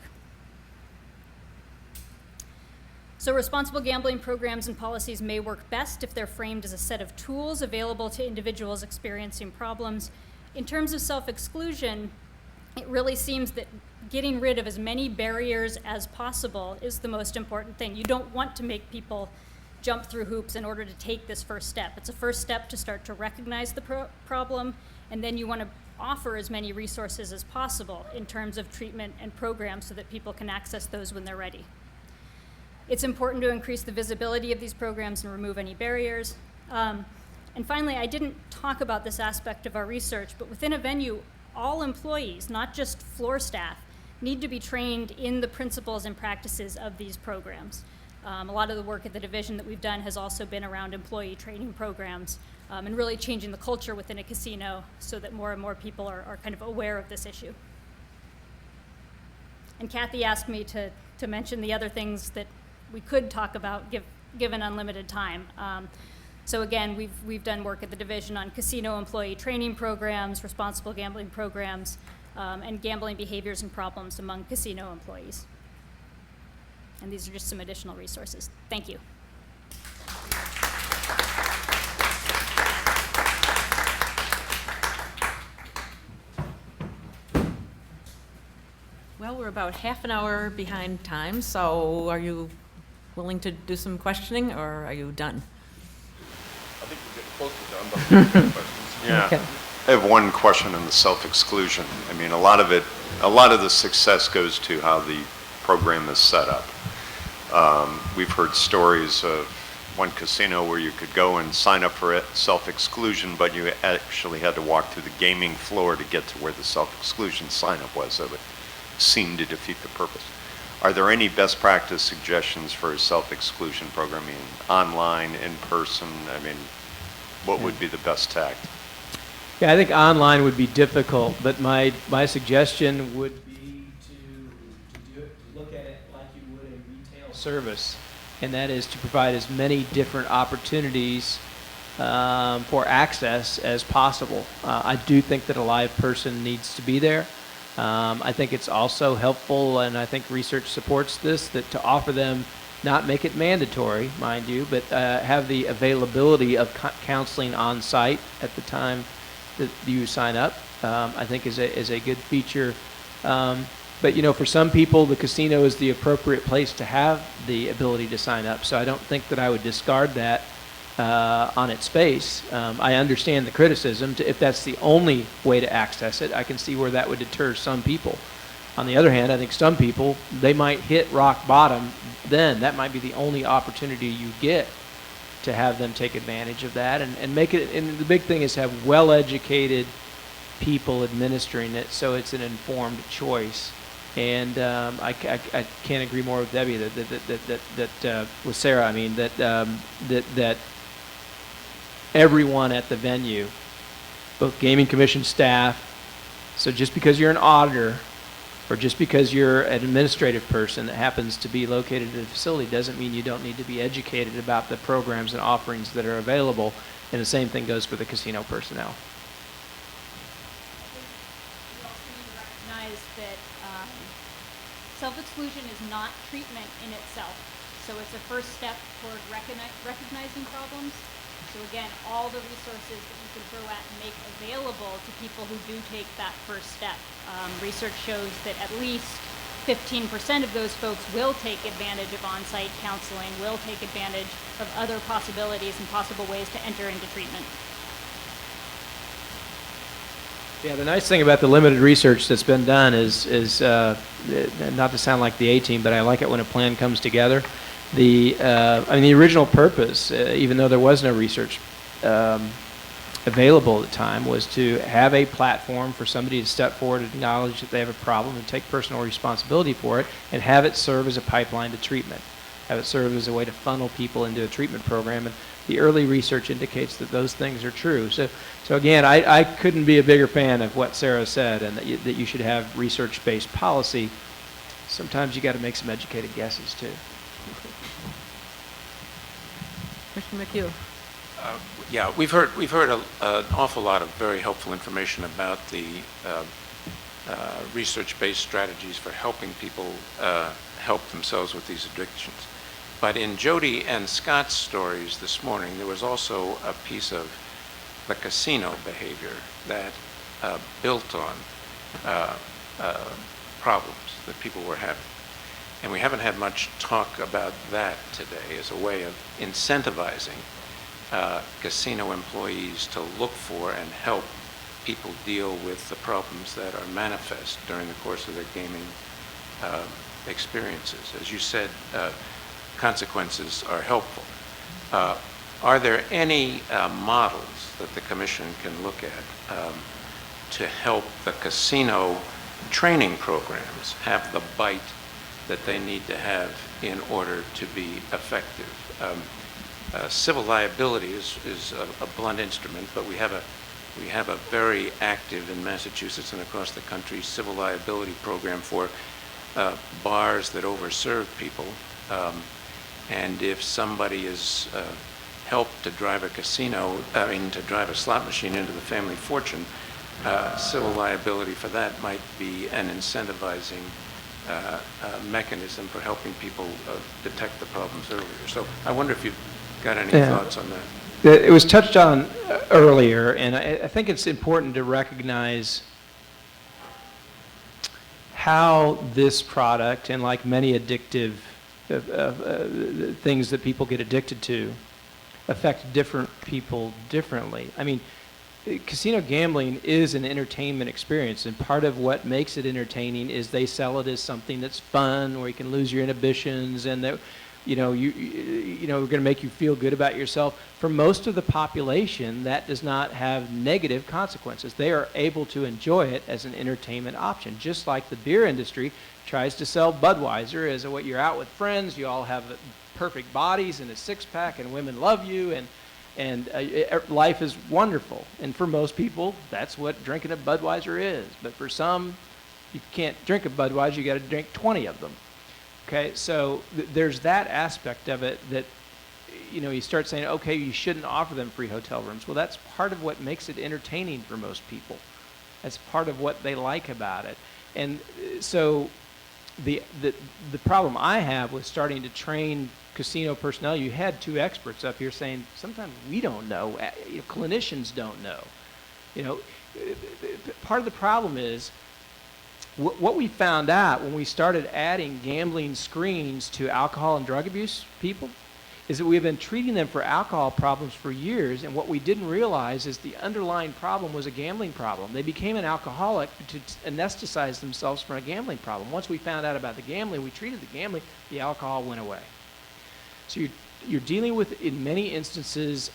So responsible gambling programs and policies may work best if they're framed as a set of tools available to individuals experiencing problems. In terms of self-exclusion, it really seems that getting rid of as many barriers as possible is the most important thing. You don't want to make people jump through hoops in order to take this first step. It's a first step to start to recognize the problem, and then you want to offer as many resources as possible in terms of treatment and programs so that people can access those when they're ready. It's important to increase the visibility of these programs and remove any barriers. And finally, I didn't talk about this aspect of our research, but within a venue, all employees, not just floor staff, need to be trained in the principles and practices of these programs. A lot of the work at the division that we've done has also been around employee training programs and really changing the culture within a casino so that more and more people are kind of aware of this issue. And Kathy asked me to mention the other things that we could talk about given unlimited time. So again, we've done work at the division on casino employee training programs, responsible gambling programs, and gambling behaviors and problems among casino employees. And these are just some additional resources. Thank you. Well, we're about half an hour behind time, so are you willing to do some questioning, or are you done? I think we're getting close to done, but we have questions. Yeah. Okay. I have one question on the self-exclusion. I mean, a lot of the success goes to how the program is set up. We've heard stories of one casino where you could go and sign up for self-exclusion, but you actually had to walk through the gaming floor to get to where the self-exclusion sign-up was. That would seem to defeat the purpose. Are there any best practice suggestions for a self-exclusion program? I mean, online, in person? I mean, what would be the best tact? Yeah, I think online would be difficult, but my suggestion would be to look at it like you would a retail service, and that is to provide as many different opportunities for access as possible. I do think that a live person needs to be there. I think it's also helpful, and I think research supports this, that to offer them, not make it mandatory, mind you, but have the availability of counseling on site at the time that you sign up, I think is a good feature. But you know, for some people, the casino is the appropriate place to have the ability to sign up. So I don't think that I would discard that on its face. I understand the criticism. If that's the only way to access it, I can see where that would deter some people. On the other hand, I think some people, they might hit rock bottom. Then that might be the only opportunity you get to have them take advantage of that and make it. And the big thing is to have well-educated people administering it, so it's an informed choice. And I can't agree more with Debbie that with Sarah. I mean that everyone at the venue, both gaming commission staff. So just because you're an auditor, or just because you're an administrative person that happens to be located at a facility, doesn't mean you don't need to be educated about the programs and offerings that are available. And the same thing goes for the casino personnel. We also need to recognize that self-exclusion is not treatment in itself. So it's a first step toward recognizing problems. So again, all the resources that you can throw at and make available to people who do take that first step. Research shows that at least 15% of those folks will take advantage of on-site counseling, will take advantage of other possibilities and possible ways to enter into treatment. Yeah, the nice thing about the limited research that's been done is not to sound like the A-team, but I like it when a plan comes together. The original purpose, even though there was no research available at the time, was to have a platform for somebody to step forward and acknowledge that they have a problem and take personal responsibility for it, and have it serve as a pipeline to treatment, have it serve as a way to funnel people into a treatment program. And the early research indicates that those things are true. So again, I couldn't be a bigger fan of what Sarah said, and that you should have research-based policy. Sometimes you got to make some educated guesses too. Commissioner McHugh. Yeah, we've heard an awful lot of very helpful information about the research-based strategies for helping people help themselves with these addictions. But in Jody and Scott's stories this morning, there was also a piece of the casino behavior that built on problems that people were having. And we haven't had much talk about that today as a way of incentivizing casino employees to look for and help people deal with the problems that are manifest during the course of their gaming experiences. As you said, consequences are helpful. Are there any models that the Commission can look at to help the casino training programs have the bite that they need to have in order to be effective? Civil liability is a blunt instrument, but we have a very active in Massachusetts and across the country civil liability program for bars that overserve people. And if somebody is helped to drive a to drive a slot machine into the family fortune, civil liability for that might be an incentivizing mechanism for helping people detect the problems earlier. So I wonder if you've got any thoughts on that. It was touched on earlier, and I think it's important to recognize how this product, and like many addictive things that people get addicted to, affect different people differently. I mean, casino gambling is an entertainment experience, and part of what makes it entertaining is they sell it as something that's fun, where you can lose your inhibitions, and that we're going to make you feel good about yourself. For most of the population, that does not have negative consequences. They are able to enjoy it as an entertainment option, just like the beer industry tries to sell Budweiser as what you're out with friends, you all have perfect bodies and a six-pack, and women love you, and life is wonderful. And for most people, that's what drinking a Budweiser is. But for some, you can't drink a Budweiser, you got to drink 20 of them. Okay, so there's that aspect of it that, you start saying, okay, you shouldn't offer them free hotel rooms. Well, that's part of what makes it entertaining for most people. That's part of what they like about it. And so the problem I have with starting to train casino personnel, you had two experts up here saying, sometimes we don't know, clinicians don't know. Part of the problem is, what we found out when we started adding gambling screens to alcohol and drug abuse people is that we've been treating them for alcohol problems for years, and what we didn't realize is the underlying problem was a gambling problem. They became an alcoholic to anesthetize themselves from a gambling problem. Once we found out about the gambling, we treated the gambling, the alcohol went away. So you're dealing with, in many instances,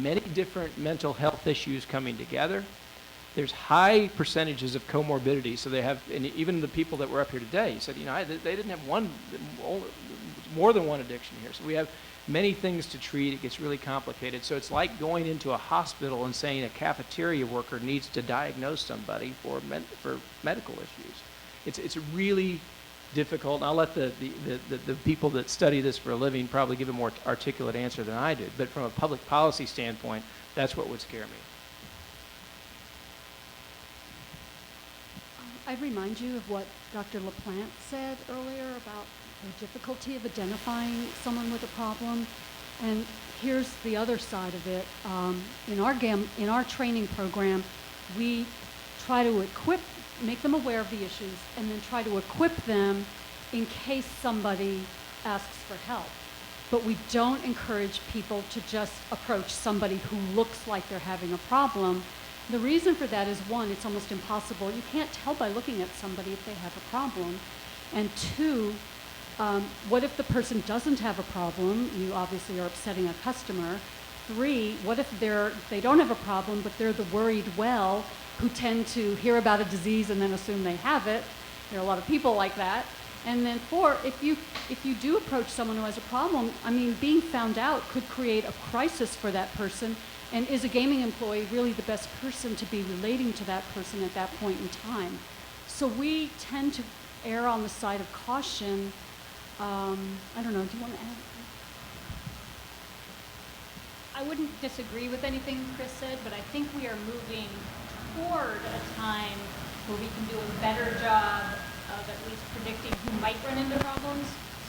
many different mental health issues coming together. there's high percentages of comorbidity. So they have, and even the people that were up here today said, you know, they didn't have more than one addiction here. So we have many things to treat. It gets really complicated. So it's like going into a hospital and saying a cafeteria worker needs to diagnose somebody for medical issues. It's really difficult, and I'll let the people that study this for a living probably give a more articulate answer than I did. But from a public policy standpoint, that's what would scare me. I'd remind you of what Dr. LaPlante said earlier about the difficulty of identifying someone with a problem. And here's the other side of it. In our training program, we try to make them aware of the issues, and then try to equip them in case somebody asks for help. But we don't encourage people to just approach somebody who looks like they're having a problem. The reason for that is, one, it's almost impossible. You can't tell by looking at somebody if they have a problem. And two, what if the person doesn't have a problem? You obviously are upsetting a customer. Three, what if they don't have a problem, but they're the worried well who tend to hear about a disease and then assume they have it? There are a lot of people like that. And then four, if you do approach someone who has a problem, I mean, being found out could create a crisis for that person. And is a gaming employee really the best person to be relating to that person at that point in time? So we tend to err on the side of caution. I don't know, do you want to add? I wouldn't disagree with anything Chris said, but I think we are moving toward a time where we can do a better job of at least predicting who might run into problems.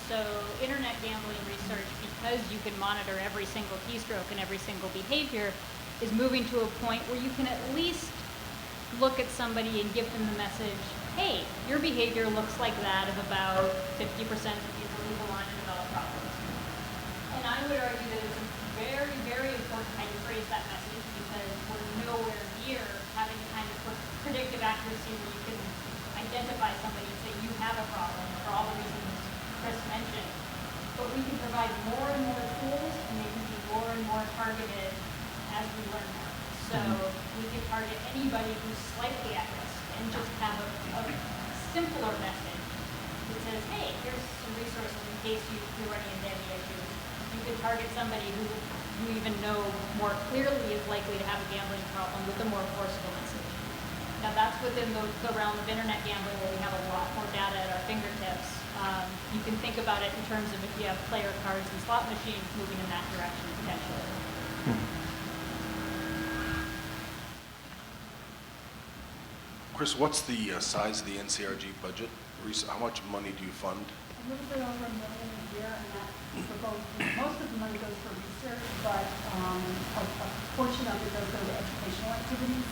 So internet gambling research, because you can monitor every single keystroke and every single behavior, is moving to a point where you can at least look at somebody and give them the message, hey, your behavior looks like that of about 50% of people who go on and develop problems. And I would argue that it's very, very important how you phrase that message, because we're nowhere near having the kind of predictive accuracy where you can identify somebody and say you have a problem for all the reasons Chris mentioned. But we can provide more and more tools, and they can be more and more targeted as we learn more. So we can target anybody who's slightly at risk and just have a simpler message that says, hey, here's some resources in case you're running into any issues. You could target somebody who you even know more clearly is likely to have a gambling problem with a more forceful message. Now that's within the realm of internet gambling, where we have a lot more data at our fingertips. You can think about it in terms of if you have player cards and slot machines moving in that direction potentially. Chris, what's the size of the NCRG budget? How much money do you fund? A little bit over $1 million a year, and that's for both. Most of the money goes for research, but a portion of it does go to educational activities.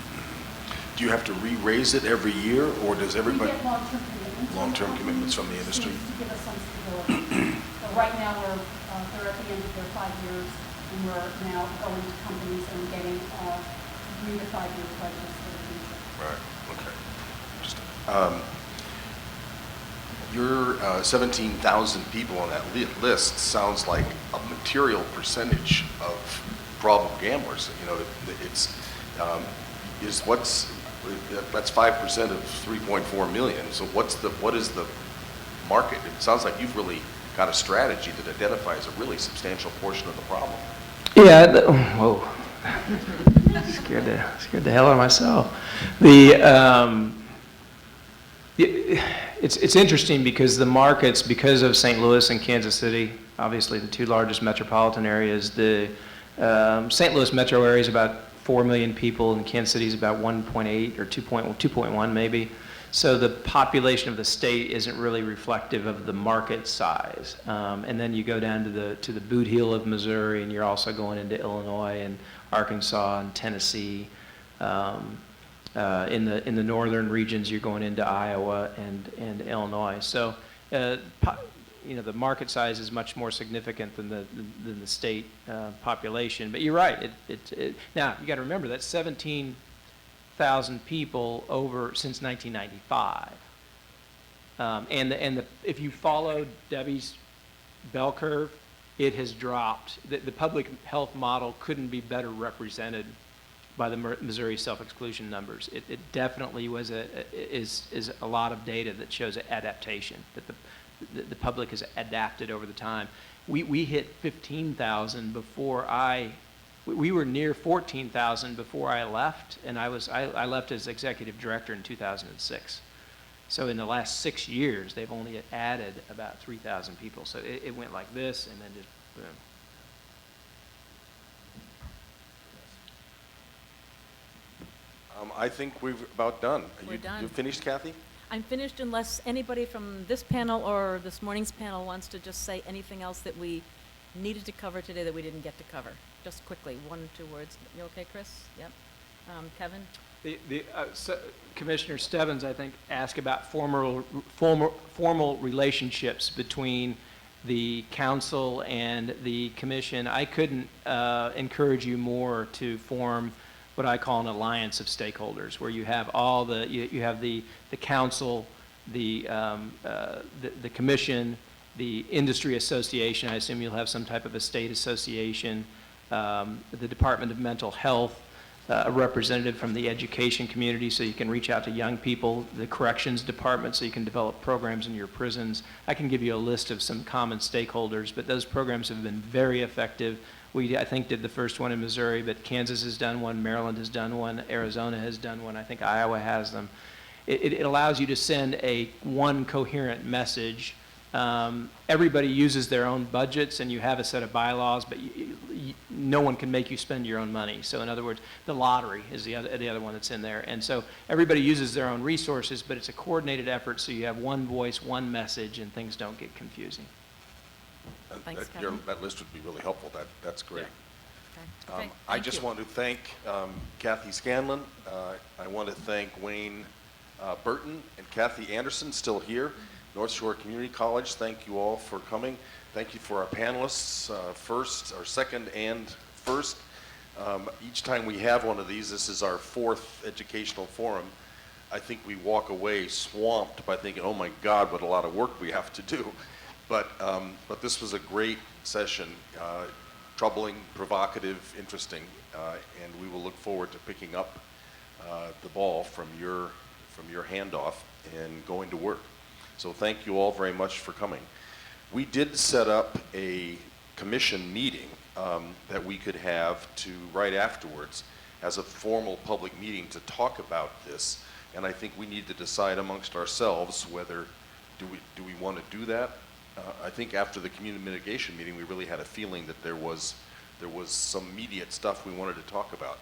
Do you have to re-raise it every year, or does everybody? We get long-term commitments. Long-term commitments from the industry. To give us some stability. So right now they're at the end of their 5 years, and we're now going to companies and getting 3 to 5 year budgets for the future. Right. Okay. Just, your 17,000 people on that list sounds like a material percentage of problem gamblers. You know, that's 5% of 3.4 million. So what is the market? It sounds like you've really got a strategy that identifies a really substantial portion of the problem. Yeah. Whoa. Scared the hell out of myself. It's interesting because the markets, because of St. Louis and Kansas City, obviously the two largest metropolitan areas, the St. Louis metro area is about 4 million people, and Kansas City is about 1.8 or 2.1 maybe. So the population of the state isn't really reflective of the market size. And then you go down to the boot heel of Missouri, and you're also going into Illinois and Arkansas and Tennessee. In the northern regions, you're going into Iowa and Illinois. So, the market size is much more significant than the state population. But you're right. Now you got to remember that's 17,000 people over since 1995. If you follow Debbie's bell curve, it has dropped. The public health model couldn't be better represented by the Missouri self-exclusion numbers. It definitely is a lot of data that shows adaptation, that the public has adapted over the time. We hit 15,000 before we were near 14,000 before I left, and I left as executive director in 2006. So in the last 6 years, they've only added about 3,000 people. So it went like this, and then just boom. I think we're about done. We're done. You finished, Kathy? I'm finished unless anybody from this panel or this morning's panel wants to just say anything else that we needed to cover today that we didn't get to cover. Just quickly, 1 or 2 words. You okay, Chris? Yep. Kevin? Commissioner Stebbins, I think, asked about formal relationships between the council and the commission. I couldn't encourage you more to form what I call an alliance of stakeholders, where you have all you have the council, the commission, the industry association. I assume you'll have some type of a state association, the Department of Mental Health, a representative from the education community so you can reach out to young people, the corrections department so you can develop programs in your prisons. I can give you a list of some common stakeholders, but those programs have been very effective. We, I think, did the first one in Missouri, but Kansas has done one, Maryland has done one, Arizona has done one, I think Iowa has them. It allows you to send one coherent message. Everybody uses their own budgets, and you have a set of bylaws, but no one can make you spend your own money. So in other words, the lottery is the other one that's in there. And so everybody uses their own resources, but it's a coordinated effort, so you have one voice, one message, and things don't get confusing. Thanks, Kevin. That list would be really helpful. That's great. Okay. Okay, I thank just you. want to thank Kathy Scanlon. I want to thank Wayne Burton and Kathy Anderson, still here. North Shore Community College, thank you all for coming. Thank you for our panelists, second and first. Each time we have one of these, this is our 4th educational forum, I think we walk away swamped by thinking, oh my God, what a lot of work we have to do. But this was a great session, troubling, provocative, interesting, and we will look forward to picking up the ball from your handoff and going to work. So thank you all very much for coming. We did set up a commission meeting that we could have right afterwards as a formal public meeting to talk about this. And I think we need to decide amongst ourselves whether do we want to do that. I think after the community mitigation meeting, we really had a feeling that there was some immediate stuff we wanted to talk about.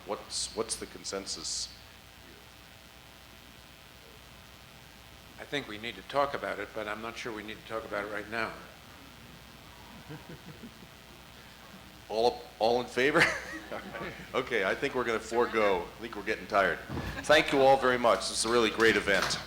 What's the consensus? I think we need to talk about it, but I'm not sure we need to talk about it right now. All in favor? Okay, I think we're going to forego. I think we're getting tired. Thank you all very much. This is a really great event.